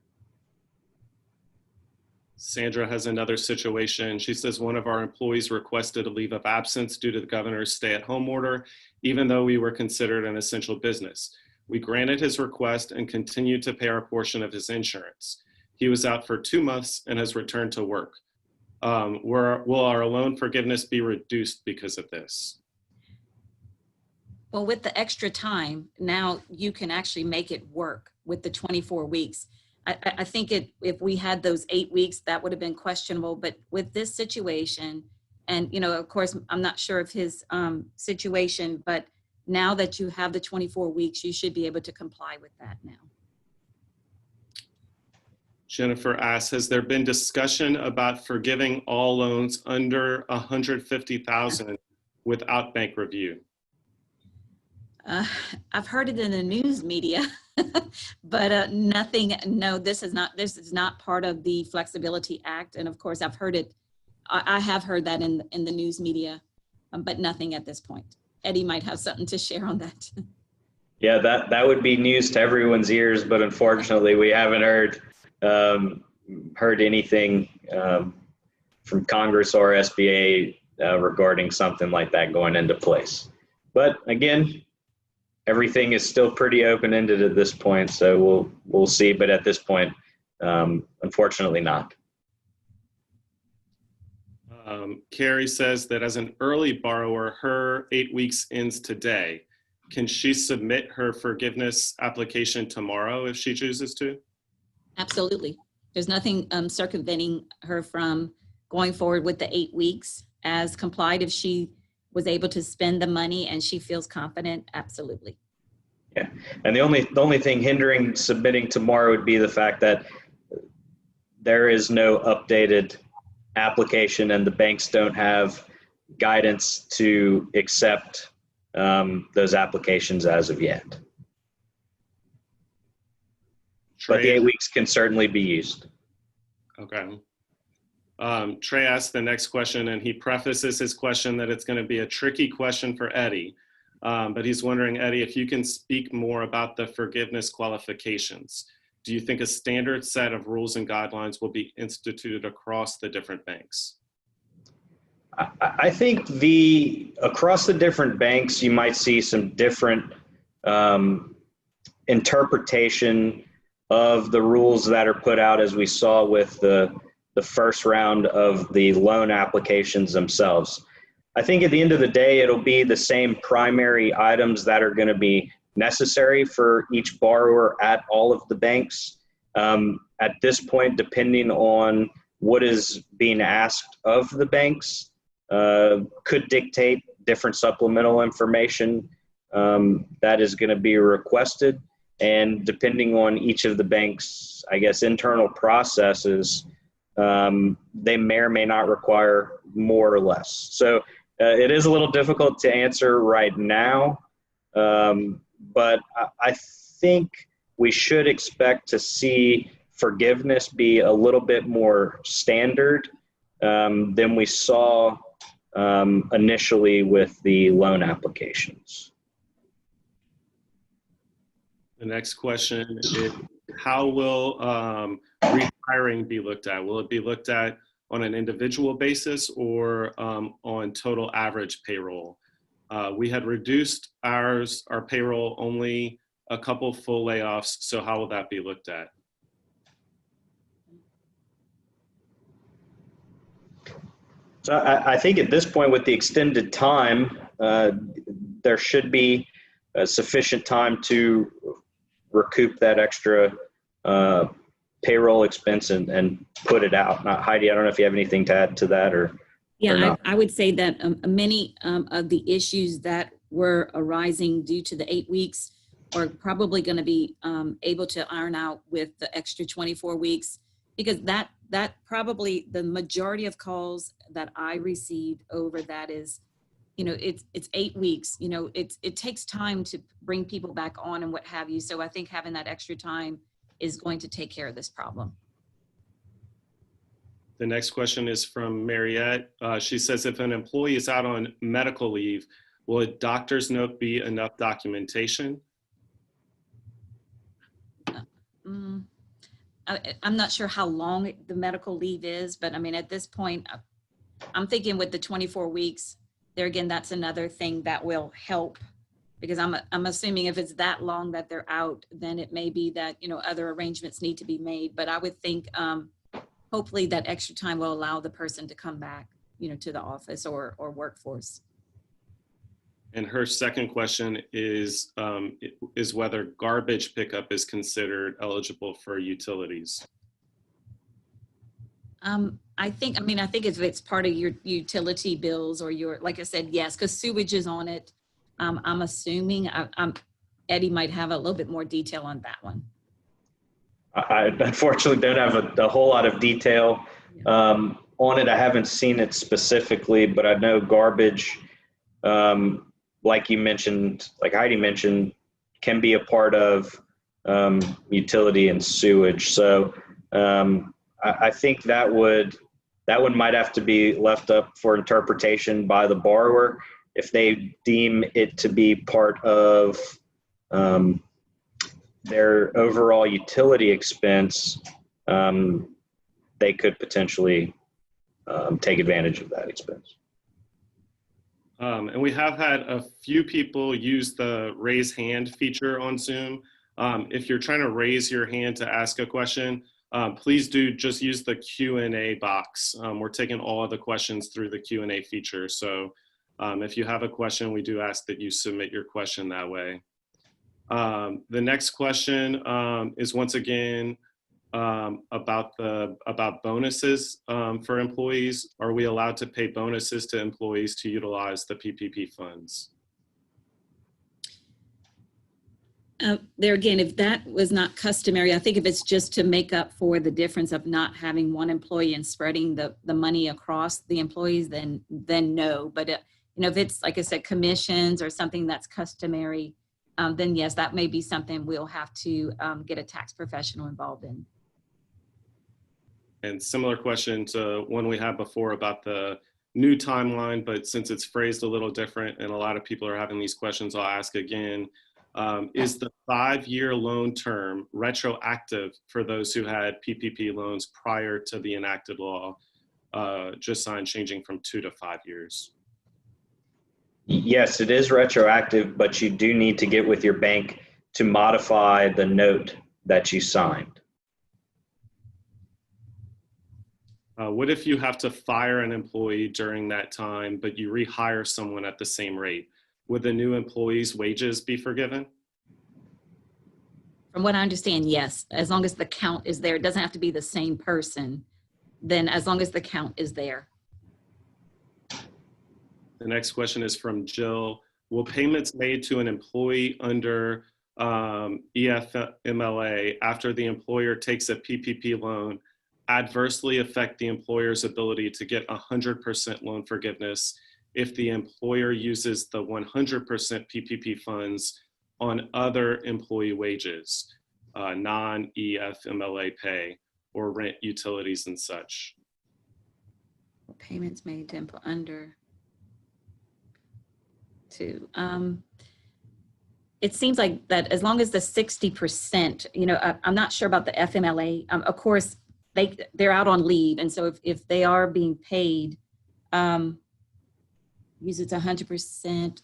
Sandra has another situation. She says one of our employees requested a leave of absence due to the governor's stay-at-home order, even though we were considered an essential business. We granted his request and continued to pay our portion of his insurance. He was out for 2 months and has returned to work. Will our loan forgiveness be reduced because of this? Well, with the extra time, now you can actually make it work with the 24 weeks. I think if we had those 8 weeks, that would have been questionable. But with this situation, and of course, I'm not sure of his situation, but now that you have the 24 weeks, you should be able to comply with that now. Jennifer asks, has there been discussion about forgiving all loans under $150,000 without bank review? I've heard it in the news media, but nothing. No, this is not part of the Flexibility Act. And of course, I've heard it. I have heard that in the news media, but nothing at this point. Eddie might have something to share on that. Yeah, that would be news to everyone's ears, but unfortunately, we haven't heard anything from Congress or SBA regarding something like that going into place. But again, everything is still pretty open-ended at this point, so we'll see. But at this point, unfortunately, not. Carrie says that as an early borrower, her 8 weeks ends today. Can she submit her forgiveness application tomorrow if she chooses to? Absolutely. There's nothing circumventing her from going forward with the 8 weeks as complied if she was able to spend the money and she feels confident. Absolutely. Yeah, and the only thing hindering submitting tomorrow would be the fact that there is no updated application and the banks don't have guidance to accept those applications as of yet. Trey, but the 8 weeks can certainly be used. Okay. Trey asked the next question, and he prefaces his question that it's going to be a tricky question for Eddie. But he's wondering, Eddie, if you can speak more about the forgiveness qualifications. Do you think a standard set of rules and guidelines will be instituted across the different banks? I think across the different banks, you might see some different interpretation of the rules that are put out, as we saw with the first round of the loan applications themselves. I think at the end of the day, it'll be the same primary items that are going to be necessary for each borrower at all of the banks. At this point, depending on what is being asked of the banks, could dictate different supplemental information that is going to be requested. And depending on each of the banks, I guess, internal processes, they may or may not require more or less. So it is a little difficult to answer right now, but I think we should expect to see forgiveness be a little bit more standard than we saw initially with the loan applications. The next question is, how will rehiring be looked at? Will it be looked at on an individual basis or on total average payroll? We had reduced our payroll only a couple full layoffs, so how will that be looked at? So I think at this point, with the extended time, there should be sufficient time to recoup that extra payroll expense and put it out. Now, Heidi, I don't know if you have anything to add to that or not. I would say that many of the issues that were arising due to the 8 weeks are probably going to be able to iron out with the extra 24 weeks, because that probably the majority of calls that I received over that is, it's 8 weeks, it takes time to bring people back on and what have you. So I think having that extra time is going to take care of this problem. The next question is from Mariette. She says, if an employee is out on medical leave, Will a doctor's note be enough documentation? I'm not sure how long the medical leave is, but I mean, at this point, I'm thinking with the 24 weeks, there again, that's another thing that will help, because I'm assuming if it's that long that they're out, then it may be that, other arrangements need to be made. But I would think hopefully that extra time will allow the person to come back, to the office or workforce. And her second question is whether garbage pickup is considered eligible for utilities. I think if it's part of your utility bills or like I said, yes, because sewage is on it. I'm assuming Eddie might have a little bit more detail on that one. I unfortunately don't have a whole lot of detail on it. I haven't seen it specifically, but I know garbage, like you mentioned, like Heidi mentioned, can be a part of utility and sewage. So I think that one might have to be left up for interpretation by the borrower. If they deem it to be part of their overall utility expense, they could potentially take advantage of that expense. And we have had a few people use the raise hand feature on Zoom. If you're trying to raise your hand to ask a question, please do just use the Q&A box. We're taking all of the questions through the Q&A feature. So if you have a question, we do ask that you submit your question that way. The next question is once again about bonuses for employees. Are we allowed to pay bonuses to employees to utilize the PPP funds? There again, if that was not customary, I think if it's just to make up for the difference of not having one employee and spreading the money across the employees, then no. But if it's, like I said, commissions or something that's customary, then yes, that may be something we'll have to get a tax professional involved in. And similar question to one we had before about the new timeline, but since it's phrased a little different and a lot of people are having these questions, I'll ask again. Is the 5-year loan term retroactive for those who had PPP loans prior to the enacted law just signed, changing from 2 to 5 years? Yes, it is retroactive, but you do need to get with your bank to modify the note that you signed. What if you have to fire an employee during that time, but you rehire someone at the same rate? Would the new employee's wages be forgiven? From what I understand, yes. As long as the count is there, it doesn't have to be the same person. Then as long as the count is there. The next question is from Jill. Will payments made to an employee under EFMLA after the employer takes a PPP loan adversely affect the employer's ability to get 100% loan forgiveness if the employer uses the 100% PPP funds on other employee wages, non-EFMLA pay, or rent, utilities, and such? Payments made to under to. It seems like that as long as the 60%, I'm not sure about the FMLA. Of course, they're out on leave, and so if they are being paid, use it to 100%.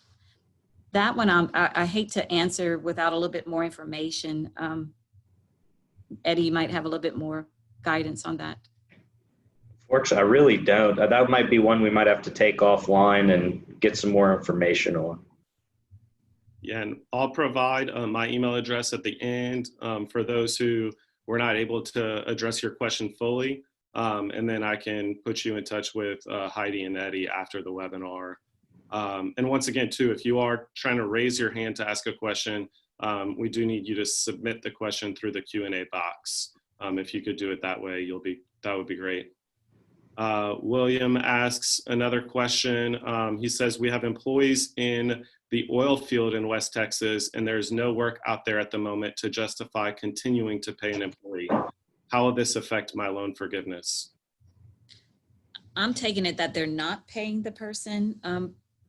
That one, I hate to answer without a little bit more information. Eddie might have a little bit more guidance on that. Fortunately, I really don't. That might be one we might have to take offline and get some more information on. Yeah, and I'll provide my email address at the end for those who were not able to address your question fully. And then I can put you in touch with Heidi and Eddie after the webinar. And once again, too, if you are trying to raise your hand to ask a question, we do need you to submit the question through the Q&A box. If you could do it that way, that would be great. William asks another question. He says, we have employees in the oil field in West Texas, and there's no work out there at the moment to justify continuing to pay an employee. How will this affect my loan forgiveness? I'm taking it that they're not paying the person.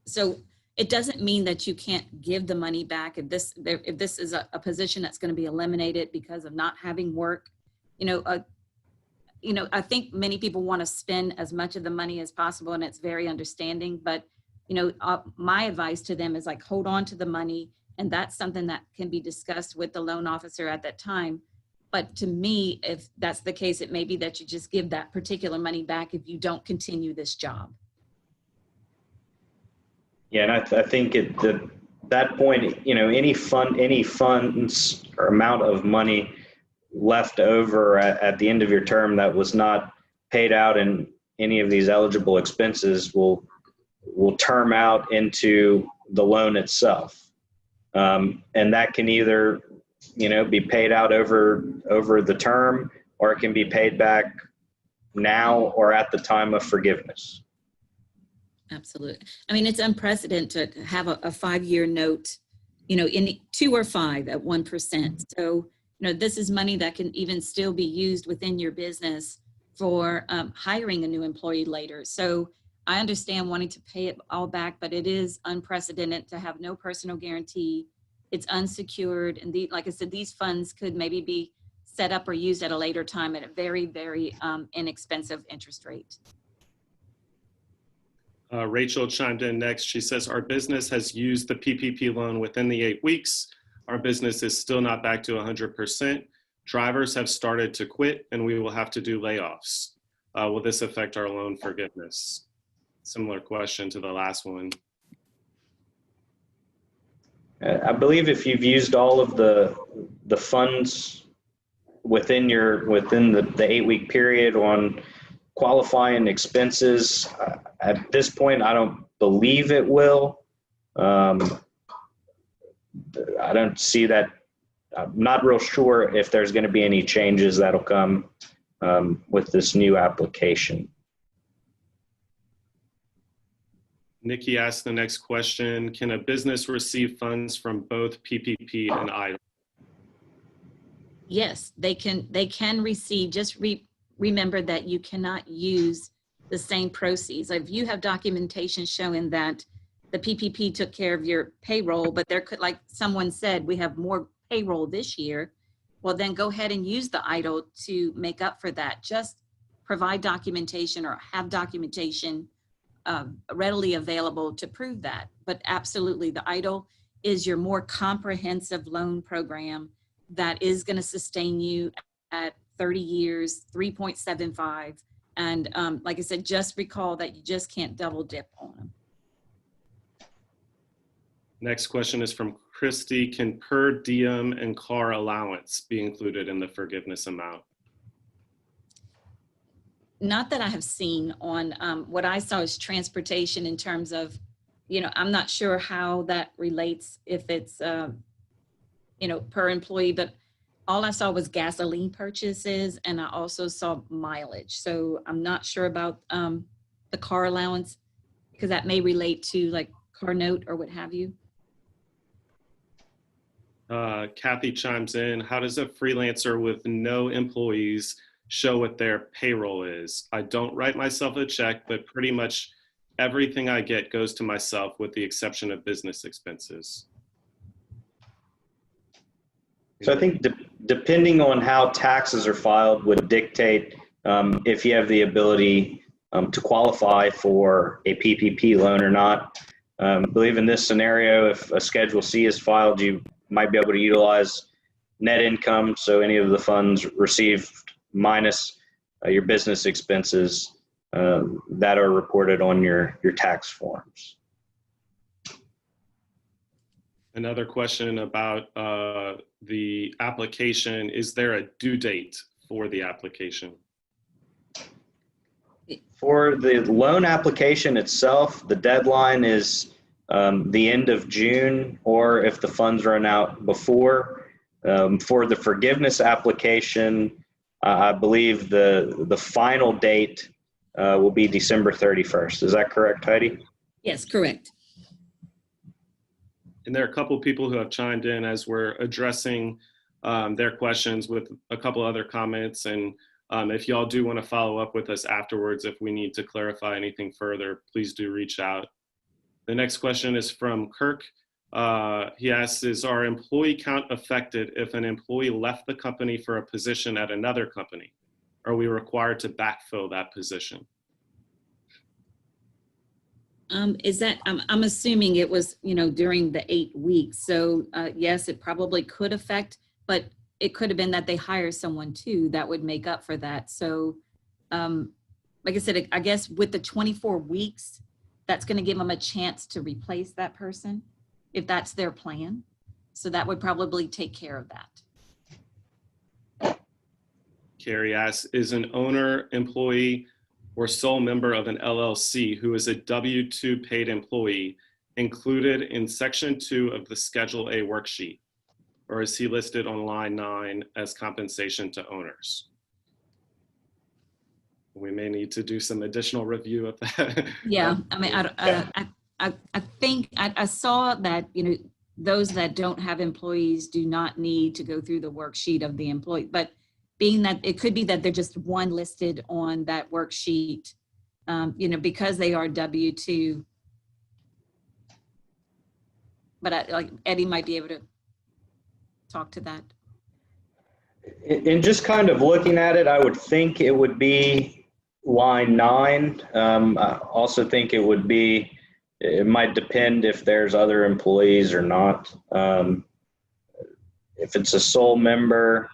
So it doesn't mean that you can't give the money back if this is a position that's going to be eliminated because of not having work. I think many people want to spend as much of the money as possible, and it's very understanding. But my advice to them is like, hold on to the money, and that's something that can be discussed with the loan officer at that time. But to me, if that's the case, it may be that you just give that particular money back if you don't continue this job. Yeah, and I think at that point, any funds or amount of money left over at the end of your term that was not paid out in any of these eligible expenses will term out into the loan itself, and that can either be paid out over the term, or it can be paid back now or at the time of forgiveness. Absolutely. I mean, it's unprecedented to have a 5-year note, in 2 or 5 at 1%. So, this is money that can even still be used within your business for hiring a new employee later. So I understand wanting to pay it all back, but it is unprecedented to have no personal guarantee. It's unsecured. And like I said, these funds could maybe be set up or used at a later time at a very, very inexpensive interest rate. Rachel chimed in next. She says, our business has used the PPP loan within the 8 weeks. Our business is still not back to 100%. Drivers have started to quit, and we will have to do layoffs. Will this affect our loan forgiveness? Similar question to the last one. I believe if you've used all of the funds within the 8-week period on qualifying expenses, at this point, I don't believe it will. I don't see that. I'm not real sure if there's going to be any changes that'll come with this new application. Nikki asked the next question. Can a business receive funds from both PPP and EIDL? Yes, they can receive. Just remember that you cannot use the same proceeds. If you have documentation showing that the PPP took care of your payroll, but there could, like someone said, we have more payroll this year, well, then go ahead and use the EIDL to make up for that. Just provide documentation or have documentation readily available to prove that. But absolutely, the EIDL is your more comprehensive loan program that is going to sustain you at 30 years, 3.75. And like I said, just recall that you just can't double dip on them. Next question is from Christy. Can per diem and car allowance be included in the forgiveness amount? Not that I have seen on what I saw is transportation in terms of, I'm not sure how that relates if it's, per employee, but all I saw was gasoline purchases, and I also saw mileage. So I'm not sure about the car allowance, because that may relate to like car note or what have you. Kathy chimes in. How does a freelancer with no employees show what their payroll is? I don't write myself a check, but pretty much everything I get goes to myself with the exception of business expenses. So I think depending on how taxes are filed would dictate if you have the ability to qualify for a PPP loan or not. I believe in this scenario, if a Schedule C is filed, you might be able to utilize net income, so any of the funds received minus your business expenses that are reported on your tax forms. Another question about the application. Is there a due date for the application? For the loan application itself, the deadline is the end of June, or if the funds run out before. For the forgiveness application, I believe the final date will be December 31st. Is that correct, Heidi? Yes, correct. And there are a couple of people who have chimed in as we're addressing their questions with a couple other comments. And if y'all do want to follow up with us afterwards, if we need to clarify anything further, please do reach out. The next question is from Kirk. He asks, is our employee count affected if an employee left the company for a position at another company? Are we required to backfill that position? Is that, I'm assuming it was, during the 8 weeks. So yes, it probably could affect, but it could have been that they hire someone too that would make up for that. So like I said, I guess with the 24 weeks, that's going to give them a chance to replace that person if that's their plan. So that would probably take care of that. Carrie asks, is an owner, employee, or sole member of an LLC who is a W-2 paid employee included in Section 2 of the Schedule A worksheet? Or is he listed on line 9 as compensation to owners? We may need to do some additional review of that. Yeah, I mean, I think I saw that, those that don't have employees do not need to go through the worksheet of the employee, but being that it could be that they're just one listed on that worksheet, because they are W-2. But like Eddie might be able to talk to that. In just kind of looking at it, I would think it would be line 9. I also think it might depend if there's other employees or not. If it's a sole member,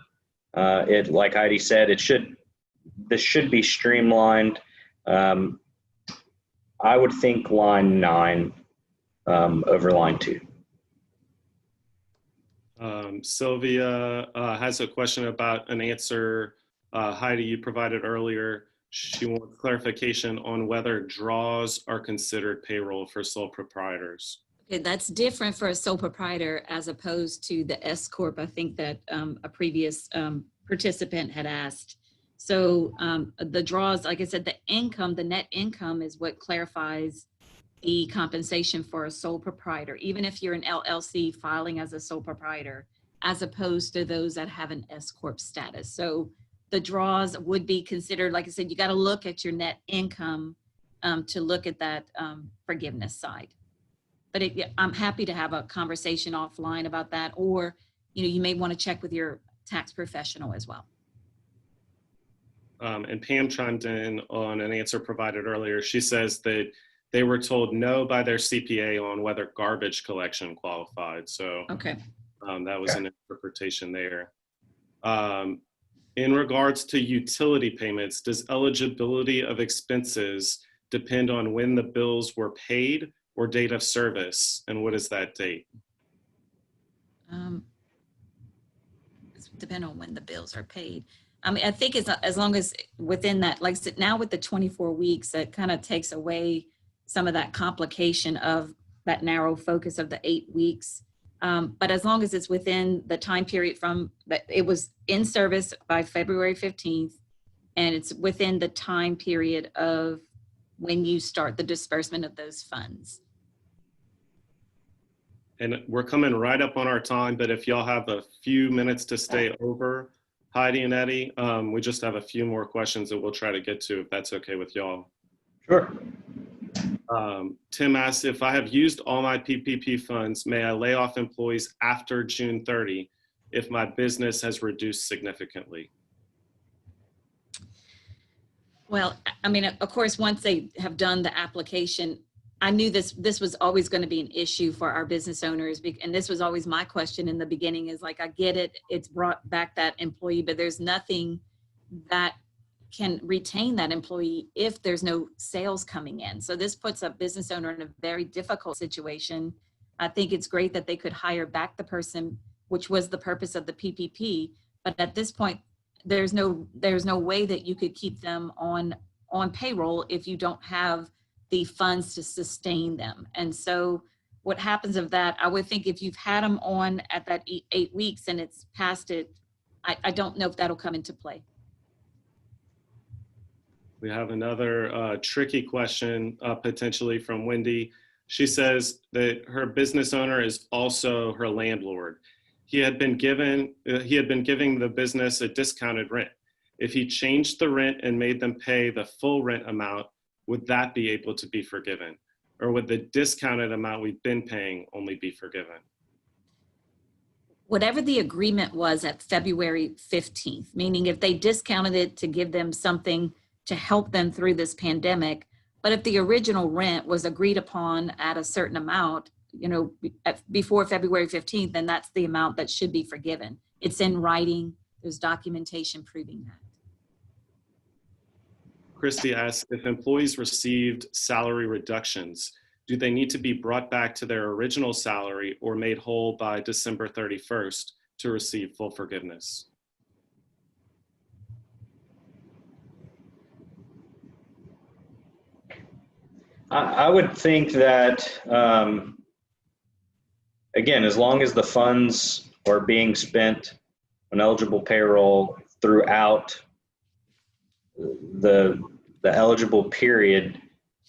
like Heidi said, this should be streamlined. I would think line 9 over line 2. Sylvia has a question about an answer Heidi, you provided earlier. She wants clarification on whether draws are considered payroll for sole proprietors. Okay, that's different for a sole proprietor as opposed to the S Corp. I think that a previous participant had asked. So the draws, like I said, the net income is what clarifies the compensation for a sole proprietor, even if you're an LLC filing as a sole proprietor, as opposed to those that have an S Corp status. So the draws would be considered, like I said, you got to look at your net income to look at that forgiveness side. But I'm happy to have a conversation offline about that, or you may want to check with your tax professional as well. And Pam chimed in on an answer provided earlier. She says that they were told no by their CPA on whether garbage collection qualified. So okay. That was an interpretation there. In regards to utility payments, does eligibility of expenses depend on when the bills were paid or date of service? And what is that date? It's depend on when the bills are paid. I mean, I think as long as within that, like I said, now with the 24 weeks, that kind of takes away some of that complication of that narrow focus of the 8 weeks. But as long as it's within the time period from that it was in service by February 15th, and it's within the time period of when you start the disbursement of those funds. And we're coming right up on our time, but if y'all have a few minutes to stay over, Heidi and Eddie, we just have a few more questions that we'll try to get to, if that's okay with y'all. Sure. Tim asks, if I have used all my PPP funds, may I lay off employees after June 30 if my business has reduced significantly? Well, I mean, of course, once they have done the application, I knew this was always going to be an issue for our business owners. And this was always my question in the beginning is like, I get it. It's brought back that employee, but there's nothing that can retain that employee if there's no sales coming in. So this puts a business owner in a very difficult situation. I think it's great that they could hire back the person, which was the purpose of the PPP. But at this point, there's no way that you could keep them on payroll if you don't have the funds to sustain them. And so what happens of that, I would think if you've had them on at that 8 weeks and it's past it, I don't know if that'll come into play. We have another tricky question potentially from Wendy. She says that her business owner is also her landlord. He had been giving the business a discounted rent. If he changed the rent and made them pay the full rent amount, would that be able to be forgiven? or would the discounted amount we've been paying only be forgiven? Whatever the agreement was at February 15th, meaning if they discounted it to give them something to help them through this pandemic, but if the original rent was agreed upon at a certain amount, before February 15th, then that's the amount that should be forgiven. It's in writing. There's documentation proving that. Christy asks, if employees received salary reductions, do they need to be brought back to their original salary or made whole by December 31st to receive full forgiveness? I would think that, again, as long as the funds are being spent on eligible payroll throughout the eligible period,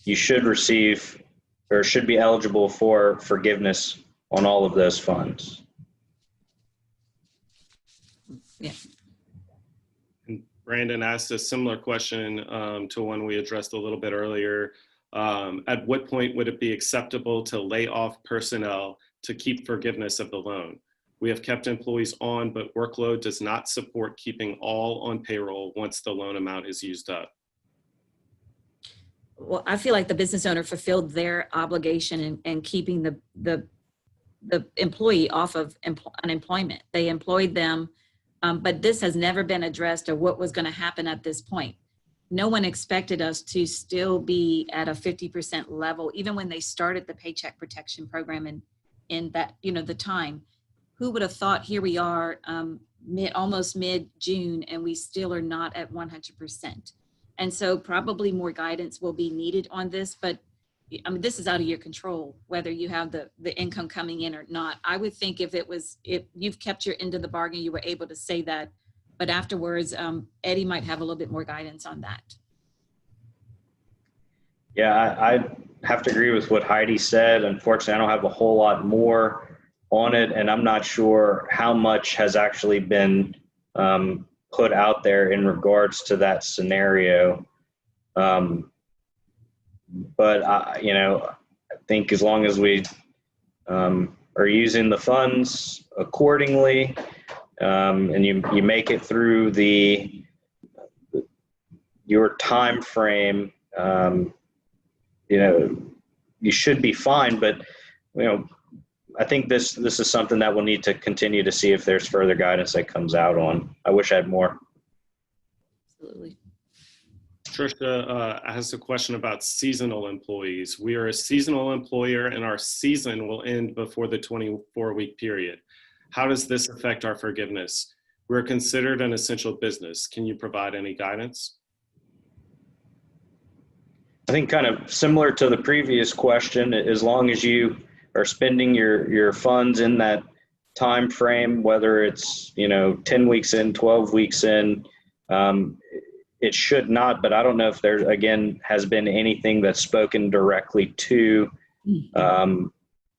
you should receive or should be eligible for forgiveness on all of those funds. Yeah. And Brandon asked a similar question to one we addressed a little bit earlier. At what point would it be acceptable to lay off personnel to keep forgiveness of the loan? We have kept employees on, but workload does not support keeping all on payroll once the loan amount is used up. Well, I feel like the business owner fulfilled their obligation in keeping the employee off of unemployment. They employed them, but this has never been addressed or what was going to happen at this point. No one expected us to still be at a 50% level, even when they started the Paycheck Protection Program in that, the time. Who would have thought here we are almost mid-June and we still are not at 100%. And so probably more guidance will be needed on this, but this is out of your control, whether you have the income coming in or not. I would think if you've kept your end of the bargain, you were able to say that, but afterwards, Eddie might have a little bit more guidance on that. Yeah, I have to agree with what Heidi said. Unfortunately, I don't have a whole lot more on it, and I'm not sure how much has actually been put out there in regards to that scenario. But I think as long as we are using the funds accordingly, and you make it through your time frame, you should be fine. But I think this is something that we'll need to continue to see if there's further guidance that comes out on. I wish I had more. Absolutely. Trisha has a question about seasonal employees. We are a seasonal employer and our season will end before the 24-week period. How does this affect our forgiveness? We're considered an essential business. Can you provide any guidance? I think kind of similar to the previous question, as long as you are spending your funds in that time frame, whether it's 10 weeks in, 12 weeks in, it should not. But I don't know if there again has been anything that's spoken directly to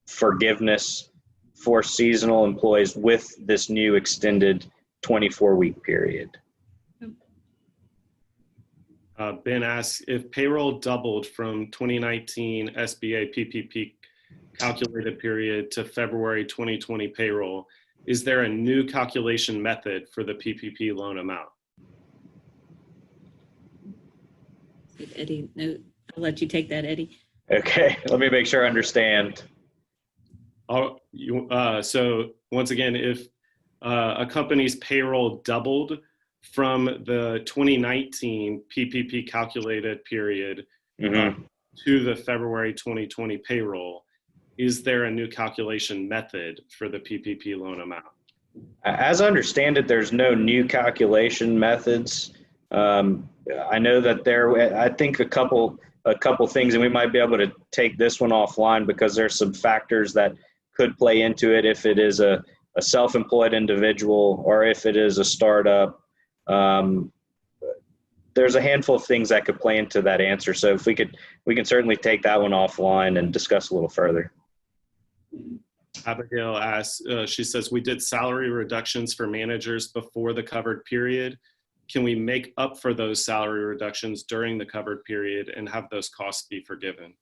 forgiveness for seasonal employees with this new extended 24-week period. Ben asks, if payroll doubled from 2019 SBA PPP calculated period to February 2020 payroll, is there a new calculation method for the PPP loan amount? Eddie, no, I'll let you take that, Eddie. Okay, let me make sure I understand. So once again, if a company's payroll doubled from the 2019 PPP calculated period to the February 2020 payroll, is there a new calculation method for the PPP loan amount? As I understand it, there's no new calculation methods. I know that I think a couple things, and we might be able to take this one offline because there's some factors that could play into it if it is a self-employed individual or if it is a startup. There's a handful of things that could play into that answer. So if we can certainly take that one offline and discuss a little further. Abigail asks, she says, we did salary reductions for managers before the covered period. Can we make up for those salary reductions during the covered period and have those costs be forgiven?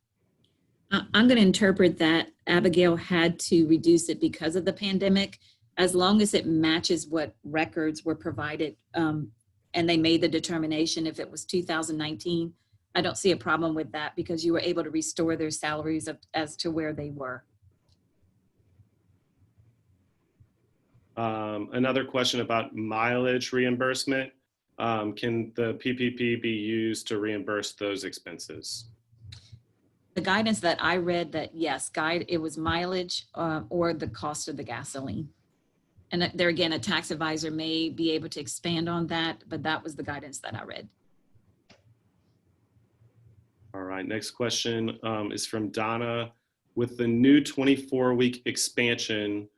I'm going to interpret that Abigail had to reduce it because of the pandemic, as long as it matches what records were provided, and they made the determination if it was 2019. I don't see a problem with that because you were able to restore their salaries as to where they were. Another question about mileage reimbursement. Can the PPP be used to reimburse those expenses? The guidance that I read that yes, it was mileage or the cost of the gasoline. And there again, a tax advisor may be able to expand on that, but that was the guidance that I read. All right, next question is from Donna. With the new 24-week expansion,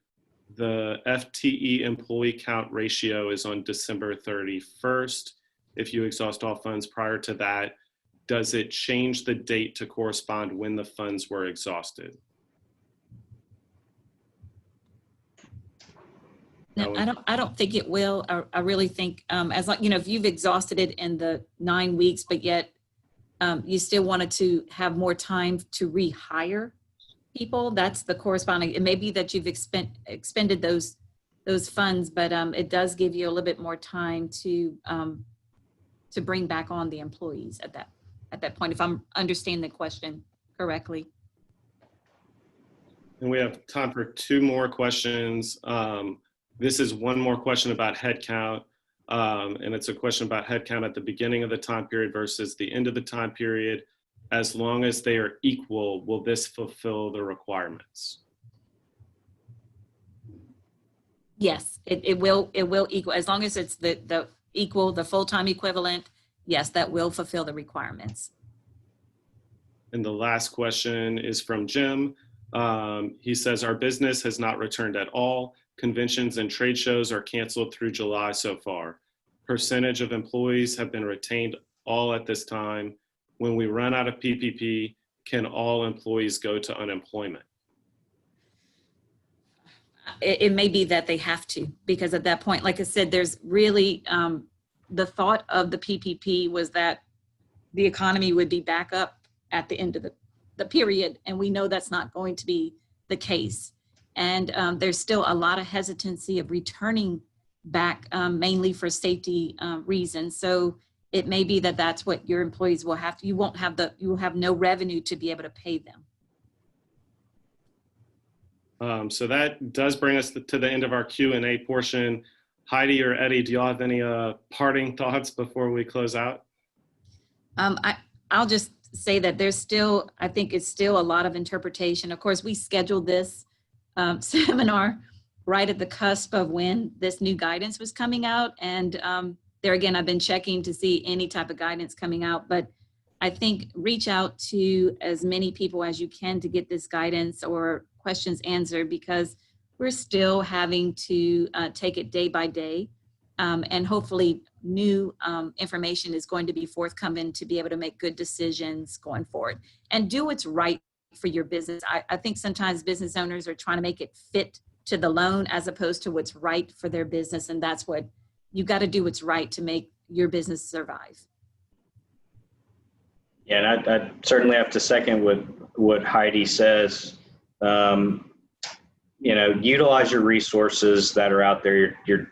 the FTE employee count ratio is on December 31st. If you exhaust all funds prior to that, does it change the date to correspond when the funds were exhausted? No, I don't think it will. I really think as long, if you've exhausted it in the 9 weeks, but yet you still wanted to have more time to rehire people, that's the corresponding. It may be that you've expended those funds, but it does give you a little bit more time to bring back on the employees at that point, if I'm understanding the question correctly. And we have time for 2 more questions. This is one more question about headcount, and it's a question about headcount at the beginning of the time period versus the end of the time period. As long as they are equal, will this fulfill the requirements? Yes, it will equal, as long as it's the full-time equivalent. Yes, that will fulfill the requirements. And the last question is from Jim. He says, our business has not returned at all. Conventions and trade shows are canceled through July so far. Percentage of employees have been retained all at this time. When we run out of PPP, can all employees go to unemployment? It may be that they have to, because at that point, like I said, there's really, the thought of the PPP was that the economy would be back up at the end of the period. And we know that's not going to be the case. And there's still a lot of hesitancy of returning back, mainly for safety reasons. So it may be that that's what your employees will have to, you will have no revenue to be able to pay them. So that does bring us to the end of our Q&A portion. Heidi or Eddie, do y'all have any parting thoughts before we close out? I'll just say that I think it's still a lot of interpretation. Of course, we scheduled this seminar right at the cusp of when this new guidance was coming out. And there again, I've been checking to see any type of guidance coming out, but I think reach out to as many people as you can to get this guidance or questions answered, because we're still having to take it day by day. And hopefully new information is going to be forthcoming to be able to make good decisions going forward and do what's right for your business. I think sometimes business owners are trying to make it fit to the loan as opposed to what's right for their business. And that's what you got to do, what's right to make your business survive. Yeah, and I certainly have to second what Heidi says. Utilize your resources that are out there, your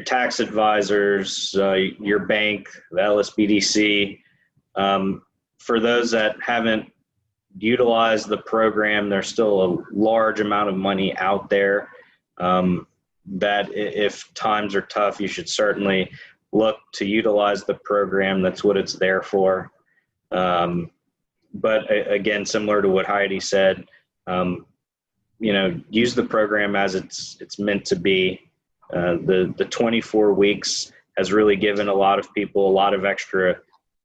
tax advisors, your bank, the LSBDC. For those that haven't utilized the program, there's still a large amount of money out there that if times are tough, you should certainly look to utilize the program. That's what it's there for. But again, similar to what Heidi said, use the program as it's meant to be. The 24 weeks has really given a lot of people a lot of extra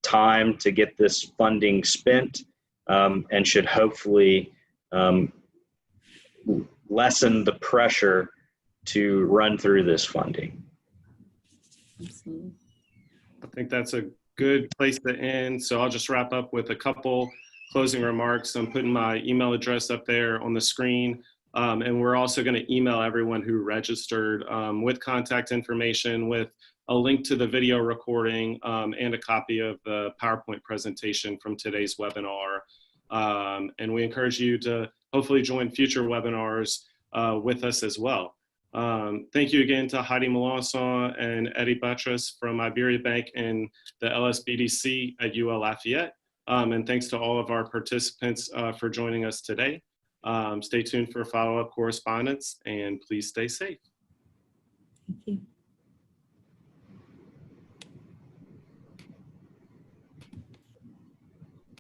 time to get this funding spent, and should hopefully lessen the pressure to run through this funding. I think that's a good place to end. So I'll just wrap up with a couple closing remarks. I'm putting my email address up there on the screen. And we're also going to email everyone who registered with contact information, with a link to the video recording and a copy of the PowerPoint presentation from today's webinar. And we encourage you to hopefully join future webinars with us as well. Thank you again to Heidi Melanson and Eddie Buttress from Iberia Bank and the LSBDC at UL Lafayette. And thanks to all of our participants for joining us today. Stay tuned for follow-up correspondence and please stay safe. Thank you.